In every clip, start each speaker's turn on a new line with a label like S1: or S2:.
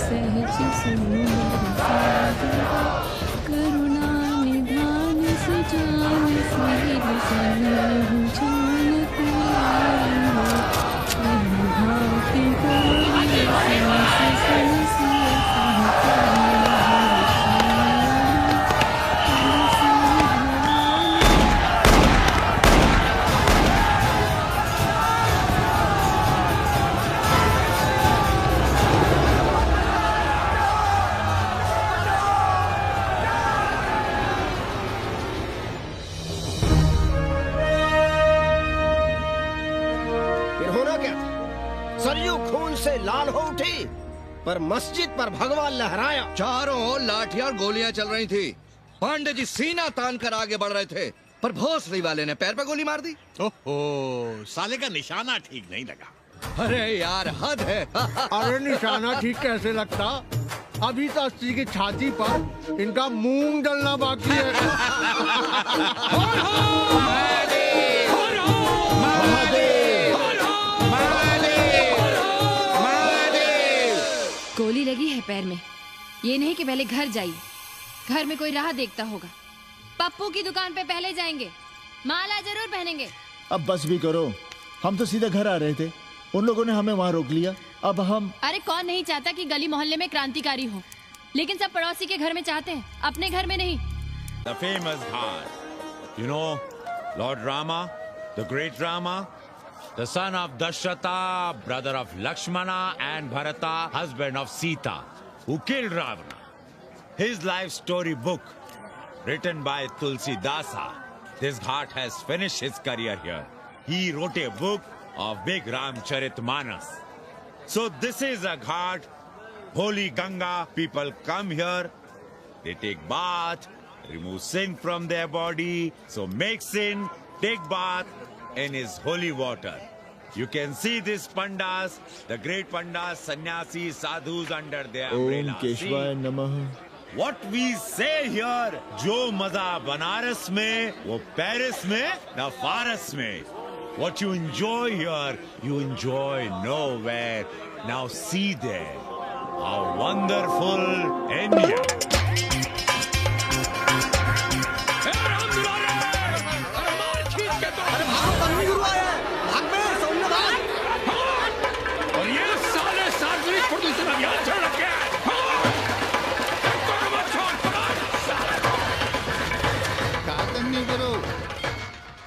S1: सहज सुंदर सागर करुणा निधान सुजान सील सनहु जानत भाति गौरी सहस
S2: लाल हो उठी, पर मस्जिद पर भगवा लहराया।
S3: चारों ओर लाठियां और गोलियां चल रही थी। पांडे जी सीना तान कर आगे बढ़ रहे थे, पर भोसड़ी वाले ने पैर पे गोली मार दी।
S4: ओहो, साले का निशाना ठीक नहीं लगा।
S3: अरे यार हद है।
S5: अरे निशाना ठीक कैसे लगता? अभी तो अस्सी की छाती पर इनका मूंग डलना बाकी है।
S1: गोली लगी है पैर में, ये नहीं कि पहले घर जाइए, घर में कोई राह देखता होगा। पप्पू की दुकान पे पहले जाएंगे, माला जरूर पहनेंगे।
S6: अब बस भी करो, हम तो सीधे घर आ रहे थे, उन लोगों ने हमें वहाँ रोक लिया। अब हम
S1: अरे कौन नहीं चाहता कि गली मोहल्ले में क्रांतिकारी हो, लेकिन सब पड़ोसी के घर में चाहते हैं, अपने घर में नहीं।
S4: The famous Ghat, you know, Lord Rama, the great Rama, the son of Dashrata, brother of Lakshmana and Bharata, husband of Sita, who killed Ravana. His life story book, written by Tulsi Dasa. This Ghat has finished his career here. He wrote a book of big Ramcharitmanas. So this is a Ghat, holy Ganga. People come here, they take bath, remove sin from their body. So make sin, take bath in his holy water. You can see these pandas, the great pandas, sannyasis, sadhus under their umbrella.
S6: ओम केशवाय नमः।
S4: What we say here, जो मजा बनारस में, वो Paris में, न फारस में. What you enjoy here, you enjoy nowhere. Now see there, how wonderful India.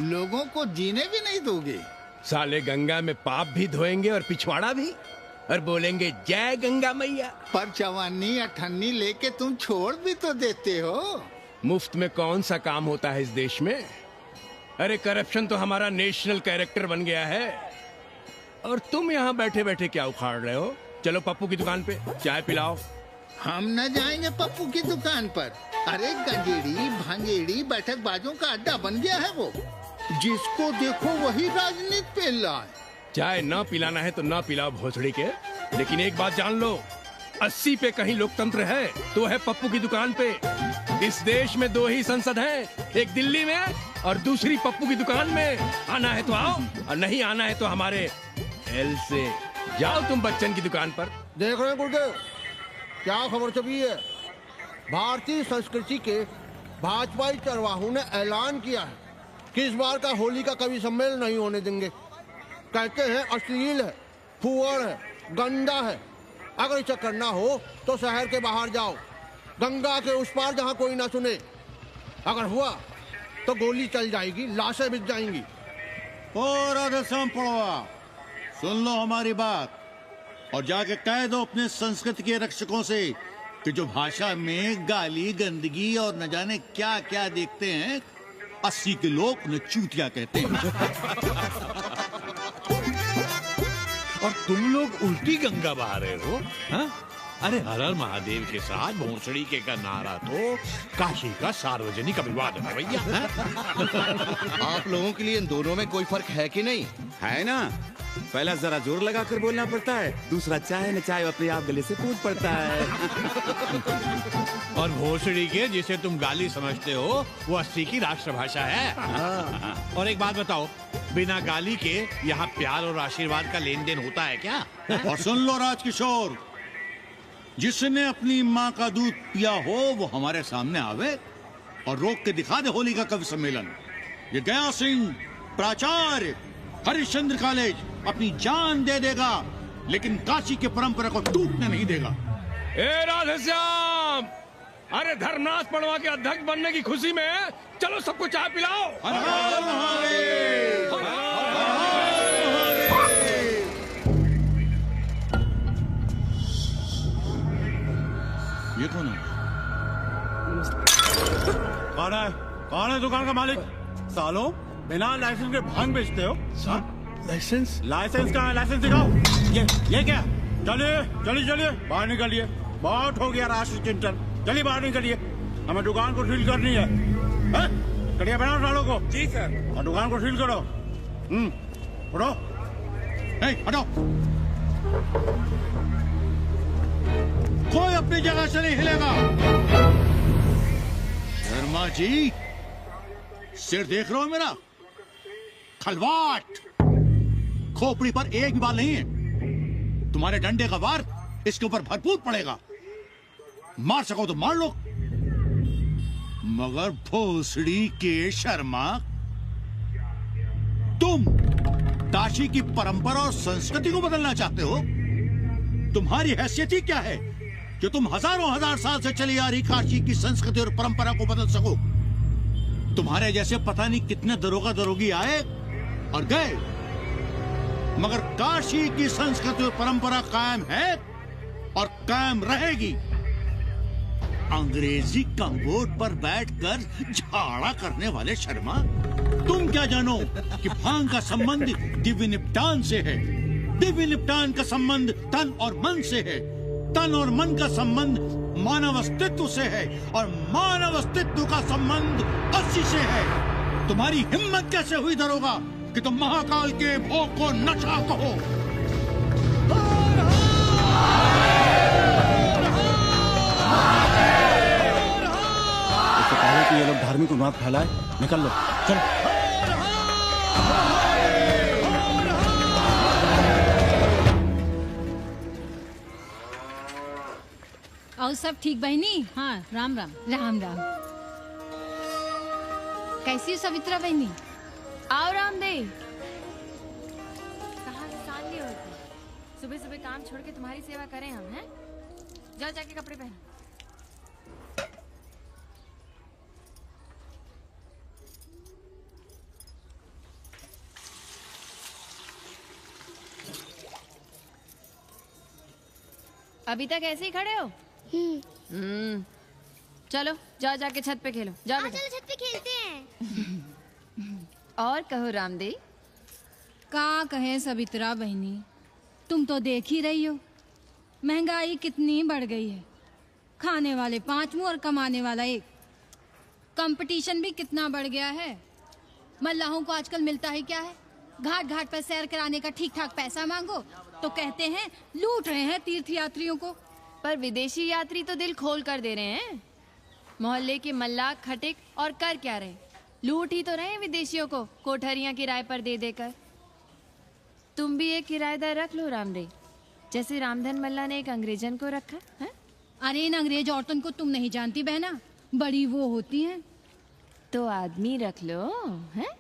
S7: लोगों को जीने भी नहीं दोगे।
S8: साले गंगा में पाप भी धोएंगे और पिछवाड़ा भी, और बोलेंगे जय गंगा मैया।
S7: पर चवानी अठन्नी लेके तुम छोड़ भी तो देते हो।
S8: मुफ्त में कौन सा काम होता है इस देश में? अरे करप्शन तो हमारा नेशनल कैरेक्टर बन गया है, और तुम यहाँ बैठे बैठे क्या उखाड़ रहे हो? चलो पप्पू की दुकान पे चाय पिलाओ।
S7: हम न जाएंगे पप्पू की दुकान पर। अरे गंजेड़ी भांजेड़ी बैठक बाजों का अड्डा बन गया है वो। जिसको देखो वही राजनीति पेल रहा है।
S8: चाय न पिलाना है तो न पिलाओ भोसड़ी के, लेकिन एक बात जान लो, 80 पे कहीं लोकतंत्र है तो है पप्पू की दुकान पे। इस देश में 2 ही संसद हैं, एक दिल्ली में और दूसरी पप्पू की दुकान में। आना है तो आओ, और नहीं आना है तो हमारे एल से जाओ तुम बच्चन की दुकान पर।
S5: देख रहे हैं गुरुदेव, क्या खबर छपी है? भारतीय संस्कृति के भाजपाई चरवाहों ने ऐलान किया है कि इस बार का होली का कवि सम्मेलन नहीं होने देंगे। कहते हैं अश्लील है, फुहड़ है, गंदा है। अगर इसे करना हो तो शहर के बाहर जाओ, गंगा के उस पार जहाँ कोई ना सुने। अगर हुआ तो गोली चल जाएगी, लाशें बिक जाएंगी।
S9: पूरा दसम पड़वा, सुन लो हमारी बात और जाके कह दो अपने संस्कृति के रक्षकों से कि जो भाषा में गाली गंदगी और न जाने क्या क्या देखते हैं, 80 के लोग उन्हें चूतिया कहते हैं।
S4: और तुम लोग उल्टी गंगा बहा रहे हो, हाँ? अरे हर हर महादेव के साथ भोसड़ी के का नारा तो काशी का सार्वजनिक अभिवादन है भैया।
S3: आप लोगों के लिए इन दोनों में कोई फर्क है कि नहीं?
S10: है ना, पहला जरा जोर लगा कर बोलना पड़ता है, दूसरा चाहे न चाहे अपने आप गले से कूद पड़ता है।
S4: और भोसड़ी के जिसे तुम गाली समझते हो वो 80 की राष्ट्रभाषा है। और एक बात बताओ, बिना गाली के यहाँ प्यार और आशीर्वाद का लेन देन होता है क्या?
S9: और सुन लो राजकिशोर, जिसने अपनी माँ का दूध पिया हो वो हमारे सामने आवे और रोक के दिखा दे होली का कवि सम्मेलन। ये गया सिंह प्राचार्य हरिश्चंद्र कॉलेज अपनी जान दे देगा, लेकिन काशी के परंपरा को टूटने नहीं देगा।
S8: ए राधेश्याम, अरे धर्मनाथ पड़वा के अध्यक्ष बनने की खुशी में चलो सबको चाय पिलाओ।
S9: हर हर महादेव, हर हर महादेव। ये कौन है?
S10: कौन है दुकान का मालिक? सालों बिना लाइसेंस के भांग बेचते हो?
S5: लाइसेंस?
S10: लाइसेंस कहाँ है? लाइसेंस दिखाओ। ये क्या? चलिए चलिए चलिए बाहर निकलिए। बहुत हो गया राष्ट्रीय चिंतन। चलिए बाहर निकलिए, हमें दुकान को सील करनी है। कड़िया बनाओ सालों को। जी सर। और दुकान को सील करो। उठो, हटो।
S9: कोई अपनी जगह से नहीं हिलेगा। शर्मा जी, सिर देख रहे हो मेरा? खलवाट, खोपड़ी पर एक भी बाल नहीं है। तुम्हारे डंडे का वार इसके ऊपर भरपूर पड़ेगा। मार सको तो मार लो, मगर भोसड़ी के शर्मा, तुम काशी की परंपरा और संस्कृति को बदलना चाहते हो? तुम्हारी हैसियत ही क्या है कि तुम हजारों हजार साल से चली आ रही काशी की संस्कृति और परंपरा को बदल सको? तुम्हारे जैसे पता नहीं कितने दरोगा दरोगी आए और गए, मगर काशी की संस्कृति और परंपरा कायम है और कायम रहेगी। अंग्रेजी कम्बोर्ड पर बैठकर झाड़ा करने वाले शर्मा, तुम क्या जानो कि भांग का संबंध दिव्य निपटान से है। दिव्य निपटान का संबंध तन और मन से है। तन और मन का संबंध मानव अस्तित्व से है और मानव अस्तित्व का संबंध अस्सी से है। तुम्हारी हिम्मत कैसे हुई दरोगा कि तुम महाकाल के भोग को नशा कहो?
S10: इससे पहले कि ये लोग धार्मिक उन्माद फैलाए, निकल लो, चलो।
S1: और सब ठीक बहनी? हाँ, राम राम। राम राम। कैसी हो सवित्रा बहनी? आओ रामदेव। कहाँ से साल लिए होते? सुबह सुबह काम छोड़ के तुम्हारी सेवा करें हम, हैं? जाओ जाके कपड़े पहनो। अभी तक ऐसे ही खड़े हो? चलो जाओ जाके छत पे खेलो। जाओ बेटा।
S11: चलो छत पे खेलते हैं।
S1: और कहो रामदेव।
S12: का कहे सवित्रा बहनी, तुम तो देख ही रही हो महंगाई कितनी बढ़ गई है। खाने वाले 5 मुंह और कमाने वाला 1। कंपटीशन भी कितना बढ़ गया है। मल्लाहों को आजकल मिलता ही क्या है? घाट घाट पर सैर कराने का ठीक ठाक पैसा मांगो तो कहते हैं लूट रहे हैं तीर्थ यात्रियों को।
S1: पर विदेशी यात्री तो दिल खोल कर दे रहे हैं। मोहल्ले के मल्लाह खटिक और कर क्या रहे? लूट ही तो रहे हैं विदेशियों को कोठरियां किराए पर दे देकर। तुम भी एक किराएदार रख लो रामदेव, जैसे रामधन मल्ला ने एक अंग्रेजन को रखा है।
S12: अरे इन अंग्रेज औरतों को तुम नहीं जानती बहना, बड़ी वो होती हैं।
S1: तो आदमी रख लो, हैं?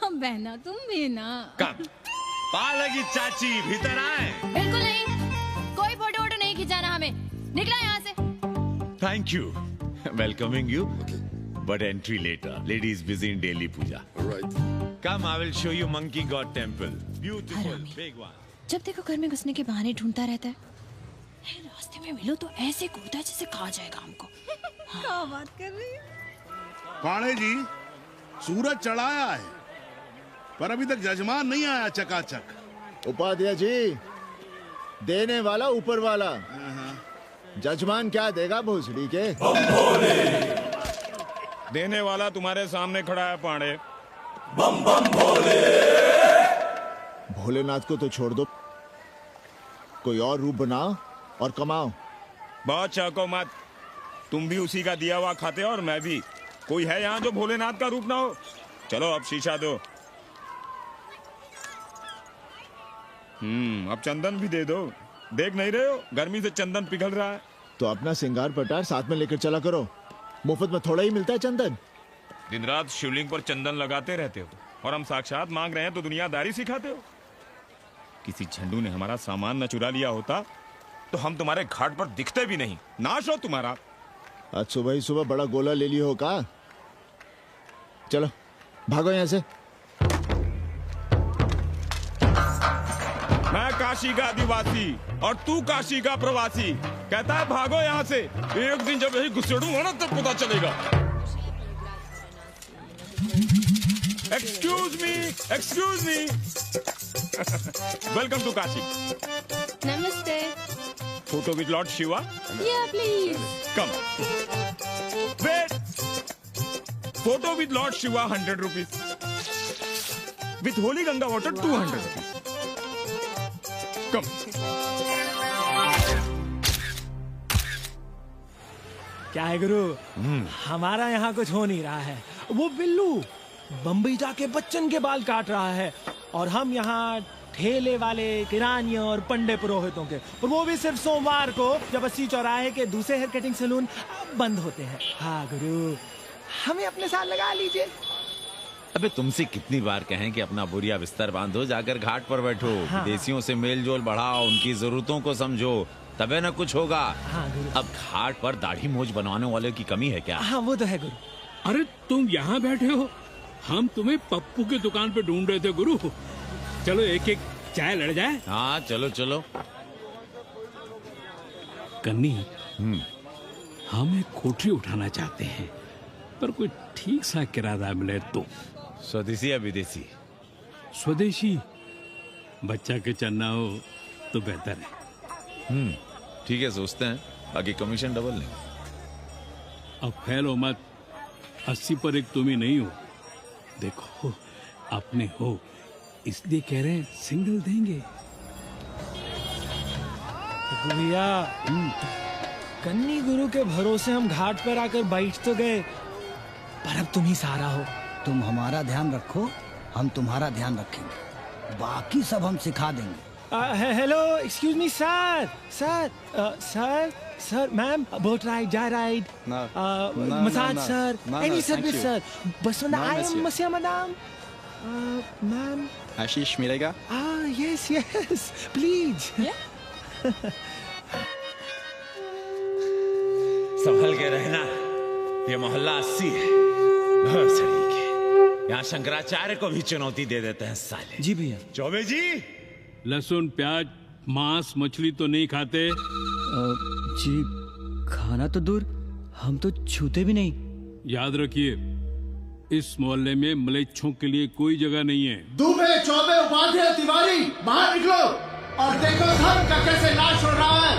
S12: बहना तुम भी ना।
S4: पालगी चाची भीतर आए।
S1: बिल्कुल नहीं, कोई फोटो वोटो नहीं खिंचाना हमें। निकला यहाँ से।
S4: Thank you. Welcoming you, but entry later. Ladies busy in daily puja.
S13: Right.
S4: Come, I will show you Monkey God Temple. Beautiful, big one.
S1: जब देखो घर में घुसने के बहाने ढूंढता रहता है। रास्ते में मिलो तो ऐसे कूदा जैसे कहा जाएगा हमको।
S12: क्या बात कर रही है?
S13: पाणे जी, सूरज चढ़ाया है पर अभी तक जजमान नहीं आया चकाचक।
S6: उपाध्याय जी, देने वाला ऊपर वाला, जजमान क्या देगा भोसड़ी के?
S14: देने वाला तुम्हारे सामने खड़ा है पांडे।
S6: बम बम भोले। भोलेनाथ को तो छोड़ दो, कोई और रूप बनाओ और कमाओ।
S14: बहुत चाको मत, तुम भी उसी का दिया हुआ खाते हो और मैं भी। कोई है यहाँ जो भोलेनाथ का रूप ना हो? चलो अब शीशा दो। अब चंदन भी दे दो। देख नहीं रहे हो गर्मी से चंदन पिघल रहा है।
S6: तो अपना सिंगार पटार साथ में लेकर चला करो, मुफ्त में थोड़ा ही मिलता है चंदन।
S14: दिन रात शिवलिंग पर चंदन लगाते रहते हो और हम साक्षात मांग रहे हैं तो दुनियादारी सिखाते हो। किसी झंडू ने हमारा सामान न चुरा लिया होता तो हम तुम्हारे घाट पर दिखते भी नहीं। नाश हो तुम्हारा।
S6: आज सुबह ही सुबह बड़ा गोला ले लियो हो का? चलो भागो यहाँ से।
S14: मैं काशी का आदिवासी और तू काशी का प्रवासी। कहता है भागो यहाँ से। एक दिन जब यही घुसेड़ूंगा ना तब पता चलेगा। Excuse me welcome to Kashi.
S1: नमस्ते।
S14: Photo with lord Shiva.
S1: Yeah, please.
S14: Come wait. Photo with lord Shiva 100 rupees. With holy Ganga water 200 rupees. Come.
S15: क्या है गुरु, हमारा यहाँ कुछ हो नहीं रहा है। वो बिल्लू बम्बई जाके बच्चन के बाल काट रहा है और हम यहाँ ठेले वाले, किरानियों और पंडे पुरोहितों के, और वो भी सिर्फ सोमवार को जब 80 चौराहे के दूसरे हेयर कटिंग सैलून बंद होते हैं। हाँ गुरु, हमें अपने साथ लगा लीजिए।
S4: अबे तुमसे कितनी बार कहें कि अपना बोरिया बिस्तर बांधो, जाकर घाट पर बैठो।
S15: हाँ।
S4: विदेशियों से मेल जोल बढ़ाओ, उनकी जरूरतों को समझो, तबे न कुछ होगा।
S15: हाँ गुरु।
S4: अब घाट पर दाढ़ी मूछ बनवाने वाले की कमी है क्या?
S15: हाँ वो तो है गुरु।
S8: अरे तुम यहाँ बैठे हो, हम तुम्हें पप्पू की दुकान पे ढूंढ रहे थे गुरु। चलो एक एक चाय लड़ जाए।
S4: हाँ चलो चलो।
S8: कन्नी, हम एक कोठरी उठाना चाहते हैं पर कोई ठीक सा किराया मिले तो।
S4: स्वदेशी या विदेशी?
S8: स्वदेशी। बच्चा के चन्ना हो तो बेहतर है।
S4: ठीक है, सोचते हैं, बाकी कमीशन डबल नहीं।
S8: अब फैलो मत, 80 पर एक तुम ही नहीं हो। देखो अपने हो इसलिए कह रहे हैं सिंगल देंगे।
S15: भैया, कन्नी गुरु के भरोसे हम घाट पर आकर बैठ तो गए, पर अब तुम ही सहारा हो।
S16: तुम हमारा ध्यान रखो, हम तुम्हारा ध्यान रखेंगे, बाकी सब हम सिखा देंगे।
S15: Hello, excuse me sir, sir, ma'am, boat ride, जा ride, massage sir, any service sir, बस आई एम मसिया मैडम, मैम।
S17: आशीष मिलेगा?
S15: Yes, please.
S4: संभल के रहना, ये मोहल्ला 80 है। बहुत सलीके। यहाँ शंकराचार्य को भी चुनौती दे देते हैं साले।
S15: जी भैया।
S4: चौबे जी,
S8: लहसुन, प्याज, मांस, मछली तो नहीं खाते?
S18: जी खाना तो दूर, हम तो छूते भी नहीं।
S8: याद रखिए, इस मोहल्ले में मलेच्छों के लिए कोई जगह नहीं है।
S6: दुबे, चौबे, उपाध्याय, तिवारी, बाहर निकलो और देखो धर्म का कैसे नाश हो रहा है।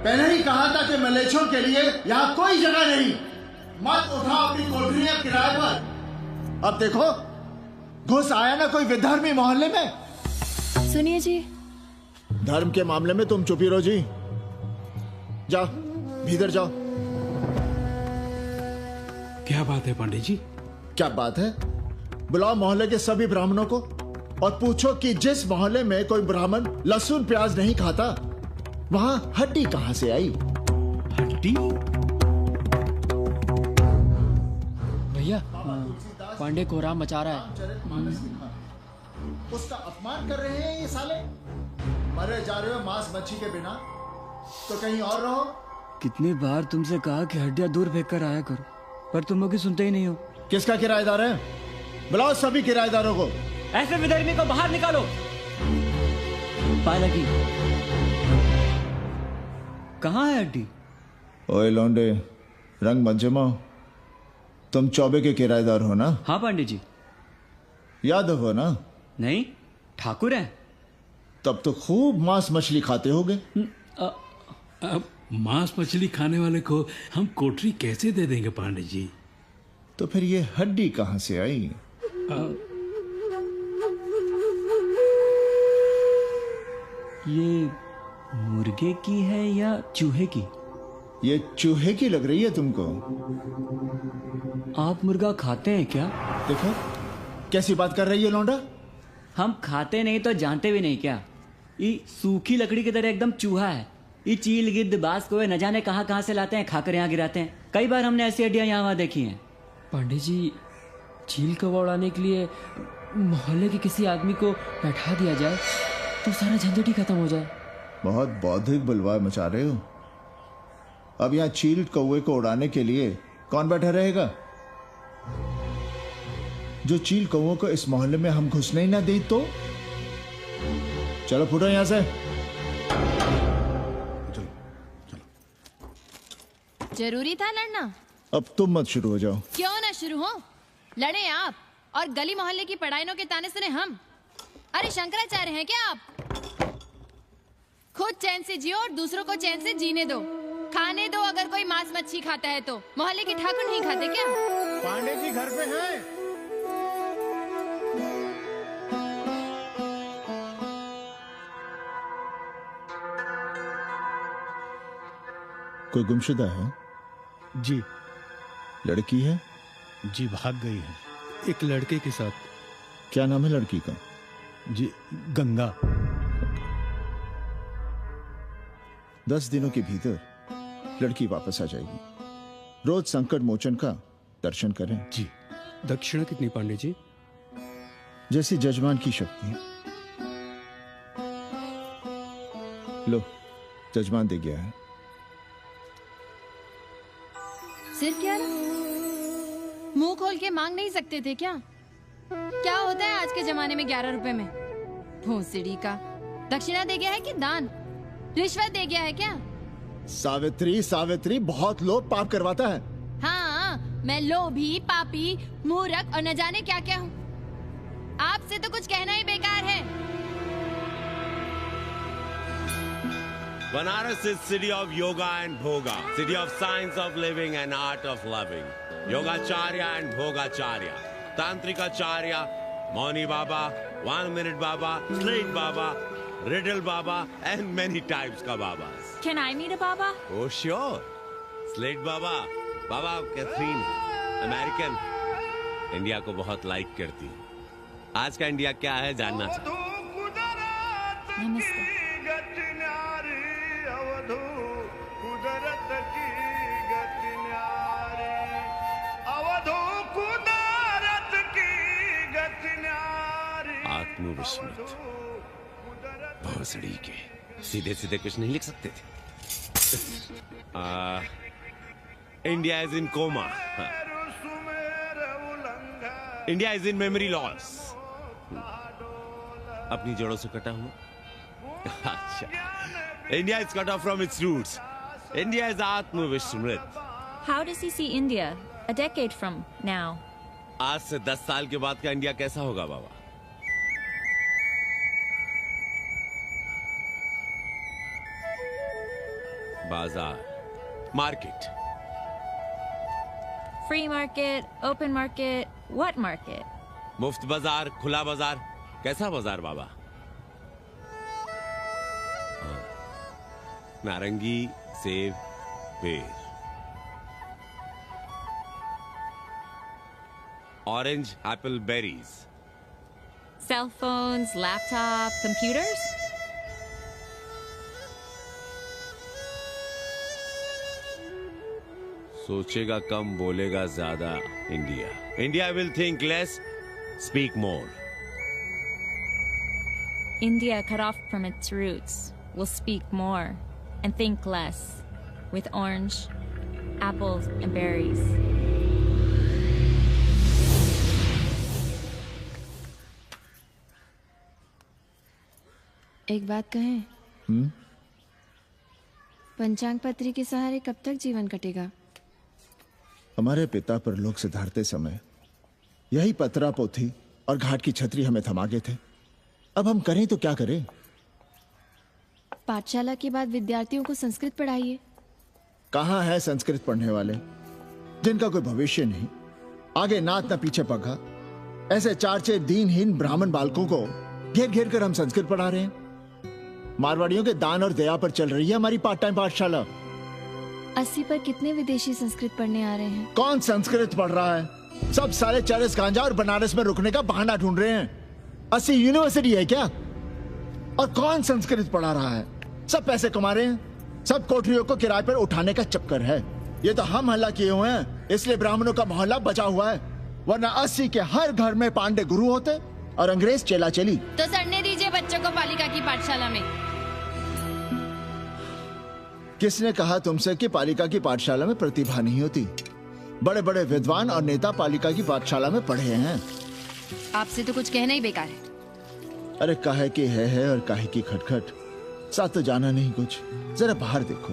S6: पहले ही कहा था कि मलेच्छों के लिए यहाँ कोई जगह नहीं। मत उठाओ अपनी कोठरियां किराए पर। अब देखो, घुस आया ना कोई विधर्मी मोहल्ले में।
S1: सुनिए जी,
S6: धर्म के मामले में तुम चुप ही रहो जी। जाओ, भीतर जाओ।
S8: क्या बात है पंडित जी?
S6: क्या बात है? बुलाओ मोहल्ले के सभी ब्राह्मणों को और पूछो कि जिस मोहल्ले में कोई ब्राह्मण लहसुन प्याज नहीं खाता, वहां हड्डी कहां से आई?
S8: हड्डी?
S18: भैया, पांडे कोहराम मचा रहा है।
S6: उसका अपमान कर रहे हैं ये साले। मरे जा रहे हो मांस मच्छी के बिना, तो कहीं और रहो।
S18: कितनी बार तुमसे कहा कि हड्डियां दूर फेंक कर आया करो, पर तुम लोग सुनते ही नहीं हो।
S6: किसका किराएदार है? बुलाओ सभी किराएदारों को।
S18: ऐसे विधर्मी को बाहर निकालो। पालकी, कहाँ है हड्डी?
S6: ओए लौंडे, रंग मत जमाओ। तुम चौबे के किराएदार हो ना?
S18: हाँ पंडित जी।
S6: यादव हो ना?
S18: नहीं, ठाकुर है।
S6: तब तो खूब मांस मछली खाते होगे।
S8: अब मांस मछली खाने वाले को हम कोठरी कैसे दे देंगे पांडित जी?
S6: तो फिर ये हड्डी कहां से आई?
S18: ये मुर्गे की है या चूहे की?
S6: ये चूहे की लग रही है तुमको।
S18: आप मुर्गा खाते हैं क्या?
S6: देखो कैसी बात कर रही है लौंडा।
S18: हम खाते नहीं तो जानते भी नहीं क्या?
S17: ये सूखी लकड़ी की तरह एकदम चूहा है। ये चील गिद्ध बाज कोए न जाने कहाँ से लाते हैं, खाकर यहाँ गिराते हैं। कई बार हमने ऐसी हड्डियाँ यहाँ वहाँ देखी हैं।
S18: पांडे जी, चील कौवा उड़ाने के लिए मोहल्ले के किसी आदमी को बैठा दिया जाए तो सारा झंझट ही खत्म हो जाए।
S19: बहुत बौद्धिक बुलवा मचा रहे हो। अब यहाँ चील कौवे को उड़ाने के लिए कौन बैठा रहेगा? जो चील कौवों को इस मोहल्ले में हम घुसने ही ना दें तो? चलो फुटो यहाँ से।
S1: जरूरी था लड़ना?
S19: अब तुम मत शुरू हो जाओ।
S1: क्यों ना शुरू हो? लड़े आप और गली मोहल्ले की पढ़ाइयों के ताने सुने हम। अरे शंकराचार्य हैं क्या आप? खुद चैन से जियो और दूसरों को चैन से जीने दो। खाने दो अगर कोई मांस मच्छी खाता है तो। मोहल्ले के ठाकुर नहीं खाते क्या?
S5: पांडे जी घर पे हैं?
S19: कोई गुमशुदा है?
S20: जी।
S19: लड़की है?
S20: जी भाग गई है एक लड़के के साथ।
S19: क्या नाम है लड़की का?
S20: जी गंगा।
S19: 10 दिनों के भीतर लड़की वापस आ जाएगी। रोज संकट मोचन का दर्शन करें।
S20: जी। दक्षिणा कितनी पांडे जी?
S19: जैसी जजमान की शक्ति। लो, जजमान दे गया है।
S1: सिर क्या रहा? मुंह खोल के मांग नहीं सकते थे क्या? क्या होता है आज के जमाने में 11 रुपए में? भोसड़ी का। दक्षिणा दे गया है कि दान? रिश्वत दे गया है क्या?
S19: सावित्री, सावित्री बहुत लोभ पाप करवाता है।
S1: हाँ, मैं लोभी, पापी, मूर्ख और न जाने क्या क्या हूँ। आपसे तो कुछ कहना ही बेकार है।
S4: Banaras is city of yoga and bhoga, city of science of living and art of loving. Yogacharya and Bhogacharya, Tantrikacharya, Mauni Baba, 1 Minute Baba, Slate Baba, Riddle Baba, and many types ka Babas.
S21: Can I meet a Baba?
S4: Oh sure, Slate Baba, Baba Catherine, American, India को बहुत like करती। आज का India क्या है जानना चाहती।
S1: नमस्ते।
S4: आत्मविस्मृत भोसड़ी के सीधे सीधे कुछ नहीं लिख सकते थे। India is in coma. India is in memory loss. अपनी जड़ों से कटा हुआ। अच्छा, India is cut off from its roots. India is आत्मविस्मृत।
S21: How does he see India a decade from now?
S4: आज से 10 साल के बाद का इंडिया कैसा होगा बाबा? बाजार, market.
S21: Free market, open market, what market?
S4: मुफ्त बाजार, खुला बाजार, कैसा बाजार बाबा? नारंगी, सेब, बेर। Orange, apple, berries.
S21: Cell phones, laptop, computers?
S4: सोचेगा कम, बोलेगा ज्यादा। India, India will think less, speak more.
S21: India, cut off from its roots, will speak more and think less, with orange, apples, and berries.
S1: एक बात कहें? पंचांग पत्री के सहारे कब तक जीवन कटेगा?
S19: हमारे पिता पर लोग सिधारते समय यही पतरा पोथी और घाट की छतरी हमें थमा गए थे। अब हम करें तो क्या करें?
S1: पाठशाला के बाद विद्यार्थियों को संस्कृत पढ़ाइए।
S19: कहाँ है संस्कृत पढ़ने वाले जिनका कोई भविष्य नहीं, आगे नाक ना पीछे पगा। ऐसे 4 दीनहीन ब्राह्मण बालकों को घेर घेर कर हम संस्कृत पढ़ा रहे हैं। मारवाड़ियों के दान और दया पर चल रही है हमारी पार्ट टाइम पाठशाला।
S1: 80 पर कितने विदेशी संस्कृत पढ़ने आ रहे हैं?
S19: कौन संस्कृत पढ़ रहा है? सब साले चरस गांजा और बनारस में रुकने का बहाना ढूंढ रहे हैं। 80 यूनिवर्सिटी है क्या? और कौन संस्कृत पढ़ा रहा है? सब पैसे कमा रहे हैं, सब कोठरियों को किराए पर उठाने का चक्कर है। ये तो हम हल्ला किए हुए हैं, इसलिए ब्राह्मणों का मोहल्ला बचा हुआ है, वरना 80 के हर घर में पांडे गुरु होते और अंग्रेज चेला चली।
S1: तो सड़ने दीजिए बच्चों को पालिका की पाठशाला में।
S19: किसने कहा तुमसे कि पालिका की पाठशाला में प्रतिभा नहीं होती? बड़े बड़े विद्वान और नेता पालिका की पाठशाला में पढ़े हैं।
S1: आपसे तो कुछ कहना ही बेकार है।
S19: अरे काहे की है और काहे की खटखट, साथ तो जाना नहीं कुछ। जरा बाहर देखो,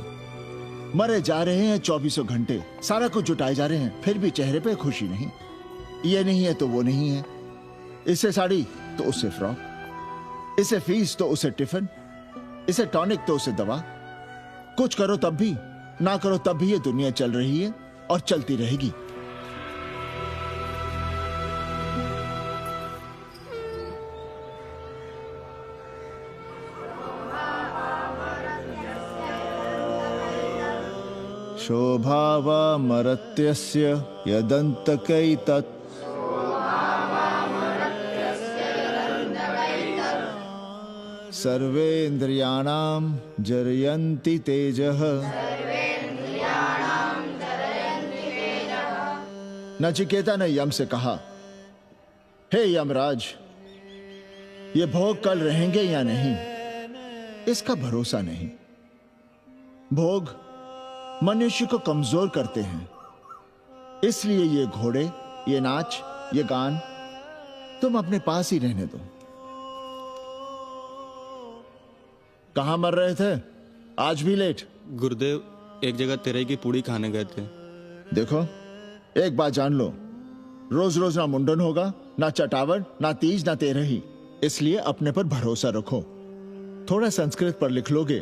S19: मरे जा रहे हैं 24 घंटे, सारा कुछ जुटाए जा रहे हैं, फिर भी चेहरे पे खुशी नहीं। ये नहीं है तो वो नहीं है, इसे साड़ी तो उससे फ्रॉक, इसे फीस तो उसे टिफिन, इसे टॉनिक तो उसे दवा। कुछ करो तब भी, ना करो तब भी ये दुनिया चल रही है और चलती रहेगी। शोभावा मरत्यस्य यदन्तकैतत् सर्वेन्द्रियाणां जरयन्ति तेजः। नचिकेता ने यम से कहा, हे यमराज, ये भोग कल रहेंगे या नहीं, इसका भरोसा नहीं। भोग मनुष्य को कमजोर करते हैं, इसलिए ये घोड़े, ये नाच, ये गान तुम अपने पास ही रहने दो। कहां मर रहे थे? आज भी लेट?
S2: गुरुदेव, एक जगह तेरई की पूड़ी खाने गए थे।
S19: देखो, एक बात जान लो, रोज रोज ना मुंडन होगा, ना चटावट, ना तीज, ना तेरही। इसलिए अपने पर भरोसा रखो। थोड़ा संस्कृत पर लिख लोगे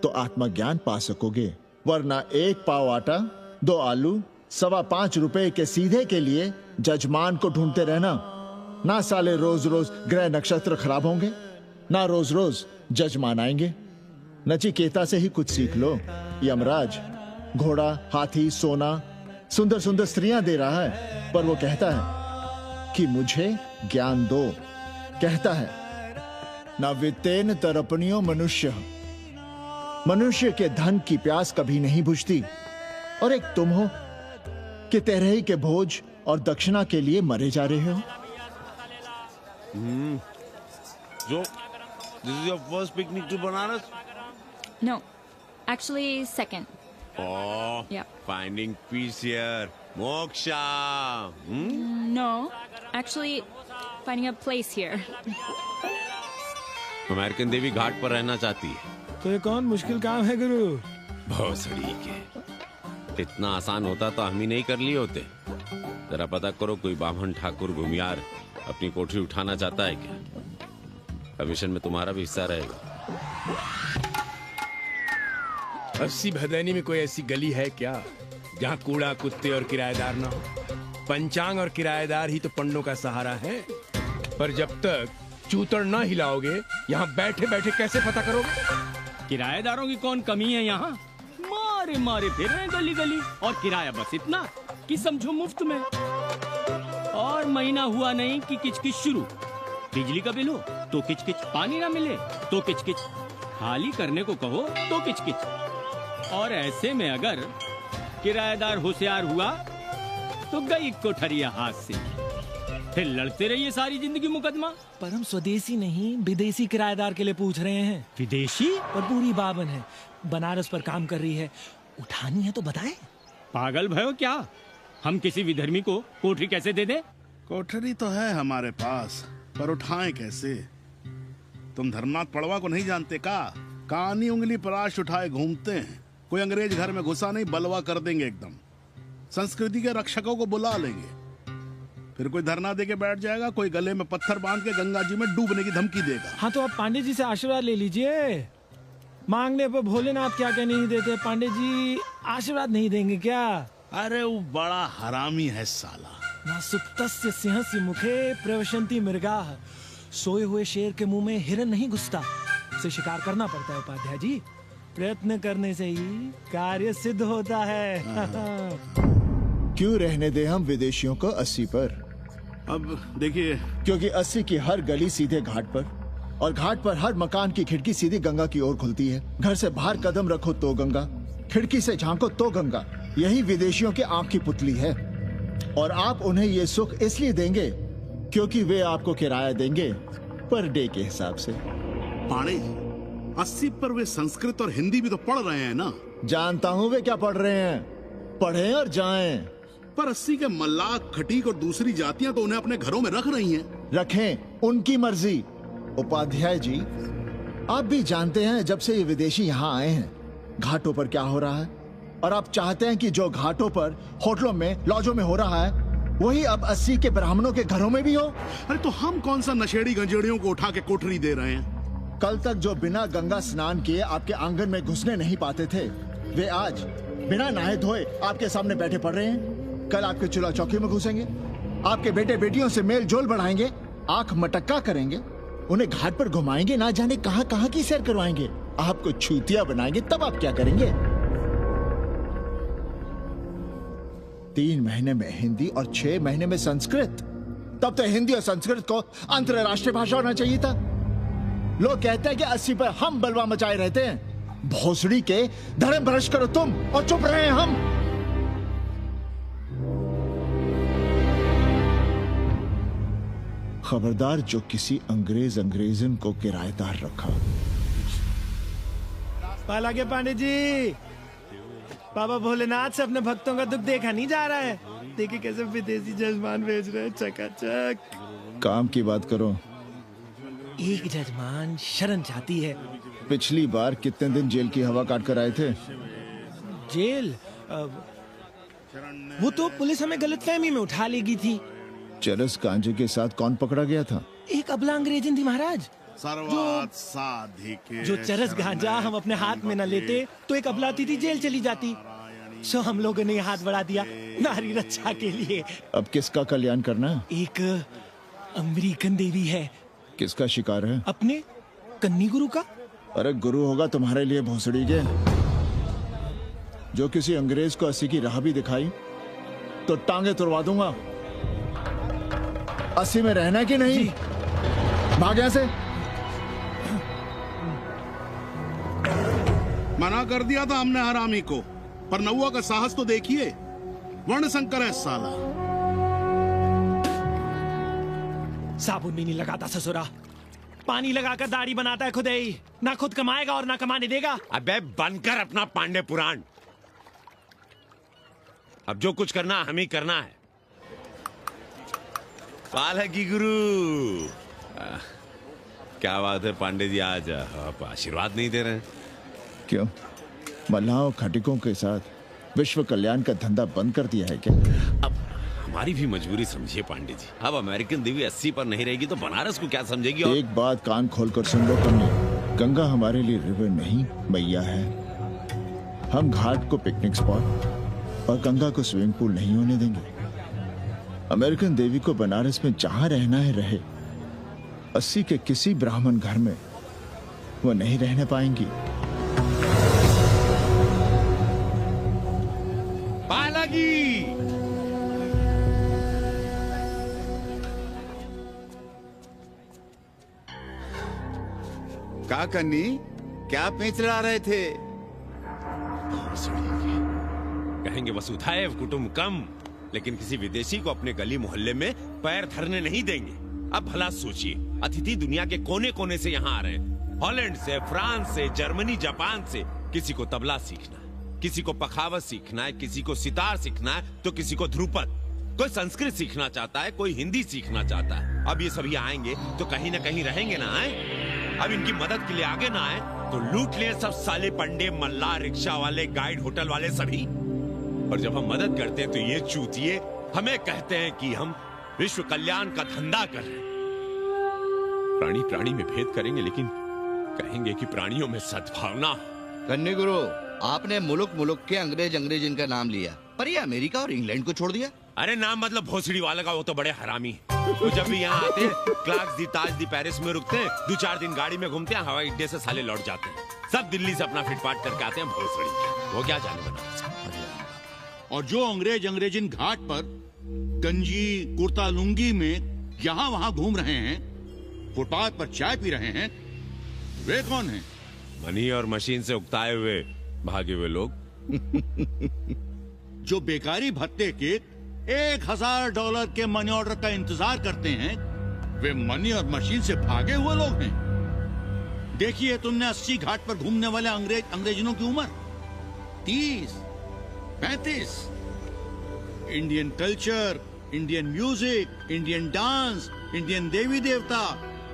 S19: तो आत्मज्ञान पा सकोगे, वरना 1 पाव आटा, 2 आलू, 5.25 रुपए के सीधे के लिए जजमान को ढूंढते रहना। ना साले रोज रोज ग्रह नक्षत्र खराब होंगे, ना रोज रोज जजमान आएंगे। नचिकेता से ही कुछ सीख लो। यमराज घोड़ा, हाथी, सोना, सुंदर सुंदर स्त्रियां दे रहा है, पर वो कहता है कि मुझे ज्ञान दो। कहता है, ना वित्तेन तरपनियो मनुष्य, मनुष्य के धन की प्यास कभी नहीं बुझती। और एक तुम हो कि तेरही के भोज और दक्षिणा के लिए मरे जा रहे हो।
S22: So, this is your first picnic to Banaras?
S21: No, actually second.
S22: Oh,
S21: Yeah.
S22: finding peace here. Moksha.
S21: No, actually finding a place here.
S22: American देवी घाट पर रहना चाहती है।
S15: तो ये कौन मुश्किल काम है गुरु?
S22: भोसड़ी के, इतना आसान होता तो हम ही नहीं कर लिए होते। जरा पता करो, कोई बामन ठाकुर घुमियार अपनी कोठरी उठाना चाहता है क्या? कमीशन में तुम्हारा भी हिस्सा रहेगा।
S8: 80 भदैनी में कोई ऐसी गली है क्या जहाँ कूड़ा, कुत्ते और किराएदार ना हो? पंचांग और किराएदार ही तो पंडों का सहारा है। पर जब तक चूतड़ ना हिलाओगे, यहाँ बैठे बैठे कैसे पता करोगे?
S23: किराएदारों की कौन कमी है यहाँ? मारे मारे फिर रहे गली गली, और किराया बस इतना कि समझो मुफ्त में। और महीना हुआ नहीं कि किचकिच शुरू। बिजली का बिल हो तो किचकिच, पानी ना मिले तो किचकिच, खाली करने को कहो तो किचकिच। और ऐसे में अगर किराएदार होशियार हुआ तो गई कोठरिया हाथ से, फिर लड़ते रहिए सारी जिंदगी मुकदमा।
S15: पर हम स्वदेशी नहीं, विदेशी किराएदार के लिए पूछ रहे हैं।
S23: विदेशी?
S15: और पूरी बावन है, बनारस पर काम कर रही है, उठानी है तो बताएं।
S23: पागल भयो क्या? हम किसी विधर्मी को कोठरी कैसे दे दें?
S13: कोठरी तो है हमारे पास, पर उठाएं कैसे? तुम धर्मनाथ पड़वा को नहीं जानते का? कानी उंगली पराश उठाए घूमते हैं। कोई अंग्रेज घर में घुसा नहीं, बलवा कर देंगे एकदम। संस्कृति के रक्षकों को बुला लेंगे, फिर कोई धरना दे के बैठ जाएगा, कोई गले में पत्थर बांध के गंगा जी में डूबने की धमकी देगा।
S15: हाँ तो आप पांडे जी से आशीर्वाद ले लीजिए। मांगने पर भोलेनाथ क्या क्या नहीं देते। पांडे जी आशीर्वाद नहीं देंगे क्या?
S13: अरे वो बड़ा हरामी है साला।
S15: ना सुप्तस्य सिंहस्य मुखे प्रवशन्ति मृगाः। सोए हुए शेर के मुंह में हिरन नहीं घुसता, उसे शिकार करना पड़ता है उपाध्याय जी। प्रयत्न करने से ही कार्य सिद्ध होता है।
S19: क्यों रहने दे हम विदेशियों को 80 पर?
S13: अब देखिए,
S19: क्योंकि 80 की हर गली सीधे घाट पर, और घाट पर हर मकान की खिड़की सीधी गंगा की ओर खुलती है। घर से बाहर कदम रखो तो गंगा, खिड़की से झांको तो गंगा। यही विदेशियों की आंख की पुतली है। और आप उन्हें ये सुख इसलिए देंगे क्योंकि वे आपको किराया देंगे पर डे के हिसाब से।
S13: पांडे 80 पर वे संस्कृत और हिंदी भी तो पढ़ रहे हैं ना?
S19: जानता हूँ वे क्या पढ़ रहे हैं, पढ़ें और जाएं।
S13: पर 80 के मल्लाह, खटीक और दूसरी जातियां तो उन्हें अपने घरों में रख रही हैं।
S19: रखें, उनकी मर्जी। उपाध्याय जी, आप भी जानते हैं जब से ये विदेशी यहाँ आए हैं घाटों पर क्या हो रहा है, और आप चाहते हैं कि जो घाटों पर, होटलों में, लॉजों में हो रहा है वही अब 80 के ब्राह्मणों के घरों में भी हो।
S13: अरे तो हम कौन सा नशेड़ी गंजेड़ियों को उठा के कोठरी दे रहे हैं?
S19: कल तक जो बिना गंगा स्नान किए आपके आंगन में घुसने नहीं पाते थे, वे आज बिना नहाए धोए आपके सामने बैठे पड़ रहे हैं। कल आपके चूल्हा चौकी में घुसेंगे, आपके बेटे बेटियों से मेल जोल बढ़ाएंगे, आंख मटक्का करेंगे, उन्हें घाट पर घुमाएंगे, ना जाने कहां कहां की सैर करवाएंगे, आपको छूतिया बनाएंगे। तब आप क्या करेंगे? 3 महीने में हिंदी और 6 महीने में संस्कृत। तब तो हिंदी और संस्कृत को अंतरराष्ट्रीय भाषा होना चाहिए था। लोग कहते हैं कि 80 पर हम बलवा मचाए रहते हैं। भोसड़ी के धर्म भ्रष्ट करो तुम और चुप रहे हम। खबरदार जो किसी अंग्रेजन को किराएदार रखा।
S15: पाला के पांडे जी, बाबा भोलेनाथ से अपने भक्तों का दुख देखा नहीं जा रहा है। देखिए कैसे विदेशी जजमान भेज रहे हैं, चकाचक।
S19: काम की बात करो।
S15: एक जजमान शरण चाहती है।
S19: पिछली बार कितने दिन जेल की हवा काट कर आए थे?
S15: जेल? वो तो पुलिस हमें गलतफहमी में उठा लेगी थी।
S19: चरस गांजे के साथ कौन पकड़ा गया था?
S15: एक अबला अंग्रेजन थी महाराज। जो चरस गांजा हम अपने हाथ में न लेते तो एक अबला थी जेल चली जाती। सो हम लोगों ने हाथ बढ़ा दिया नारी रक्षा के लिए।
S19: अब किसका कल्याण करना है?
S15: एक अमेरिकन देवी है।
S19: किसका शिकार है?
S15: अपने कन्नी गुरु का।
S19: अरे गुरु होगा तुम्हारे लिए भोसड़ी के। जो किसी अंग्रेज को 80 की राह भी दिखाई तो टांगे तुड़वा दूंगा। 80 में रहना कि नहीं? भाग यहां से।
S13: मना कर दिया था हमने हरामी को, पर नौआ का साहस तो देखिए। वर्ण संकर है साला।
S15: साबुन भी नहीं लगाता ससुरा, पानी लगाकर दाढ़ी बनाता है खुद ही। ना खुद कमाएगा और ना कमाने देगा।
S22: अबे बनकर अपना पांडे पुराण। अब जो कुछ करना हम ही करना है। पाल है की गुरु। क्या बात है पांडे जी, आज आप आशीर्वाद नहीं दे रहे हैं?
S19: क्यों? मल्लाहों खटिकों के साथ विश्व कल्याण का धंधा बंद कर दिया है क्या?
S22: अब हमारी भी मजबूरी समझिए पांडे जी। अब अमेरिकन देवी 80 पर नहीं रहेगी तो बनारस को क्या समझेगी? और
S19: एक बात कान खोलकर सुन लो तुमने, गंगा हमारे लिए रिवर नहीं मैया है। हम घाट को पिकनिक स्पॉट और गंगा को स्विमिंग पूल नहीं होने देंगे। अमेरिकन देवी को बनारस में जहां रहना है रहे। 80 के किसी ब्राह्मण घर में वो नहीं रहने पाएंगी।
S22: पालागी
S3: का कन्नी, क्या पेंच ला रहे थे?
S22: कहेंगे वसुधैव कुटुंबकम, लेकिन किसी विदेशी को अपने गली मोहल्ले में पैर धरने नहीं देंगे। अब भला सोचिए, अतिथि दुनिया के कोने कोने से यहाँ आ रहे हैं। हॉलैंड से, फ्रांस से, जर्मनी, जापान से। किसी को तबला सीखना है, किसी को पखावत सीखना है, किसी को सितार सीखना है, तो किसी को ध्रुपद। कोई संस्कृत सीखना चाहता है, कोई हिंदी सीखना चाहता है। अब ये सभी आएंगे तो कहीं ना कहीं रहेंगे ना। आए अब इनकी मदद के लिए आगे ना आए तो लूट ले सब साले पंडे, मल्ला, रिक्शा वाले, गाइड, होटल वाले सभी। और जब हम मदद करते हैं तो ये चूतिए हमें कहते हैं कि हम विश्व कल्याण का धंधा कर रहे हैं। प्राणी प्राणी में भेद करेंगे, लेकिन कहेंगे कि प्राणियों में सद्भावना।
S3: कन्नी गुरु, आपने मुल्क मुल्क के अंग्रेज इनका नाम लिया, पर ये अमेरिका और इंग्लैंड को छोड़ दिया।
S22: अरे नाम मतलब भोसड़ी वाला का, वो तो बड़े हरामी है। वो जब भी यहाँ आते हैं, क्लार्क्स दी, ताज दी, पेरिस में रुकते हैं, 2-4 दिन गाड़ी में घूमते हैं, हवाई अड्डे से साले लौट जाते हैं। सब दिल्ली से अपना फिटपाट करके आते हैं भोसड़ी। वो क्या जाने बनारस।
S10: और जो अंग्रेजिन घाट पर गंजी कुर्ता लुंगी में यहाँ वहाँ घूम रहे हैं, फुटपाथ पर चाय पी रहे हैं, वे कौन हैं?
S22: मनी और मशीन से उकताए हुए भागे हुए लोग।
S10: जो बेकारी भत्ते के $1000 के मनी ऑर्डर का इंतजार करते हैं, वे मनी और मशीन से भागे हुए लोग हैं। देखिए, तुमने 80 घाट पर घूमने वाले अंग्रेजों की उम्र 30, 35। Indian culture, Indian music, Indian dance, Indian देवी देवता,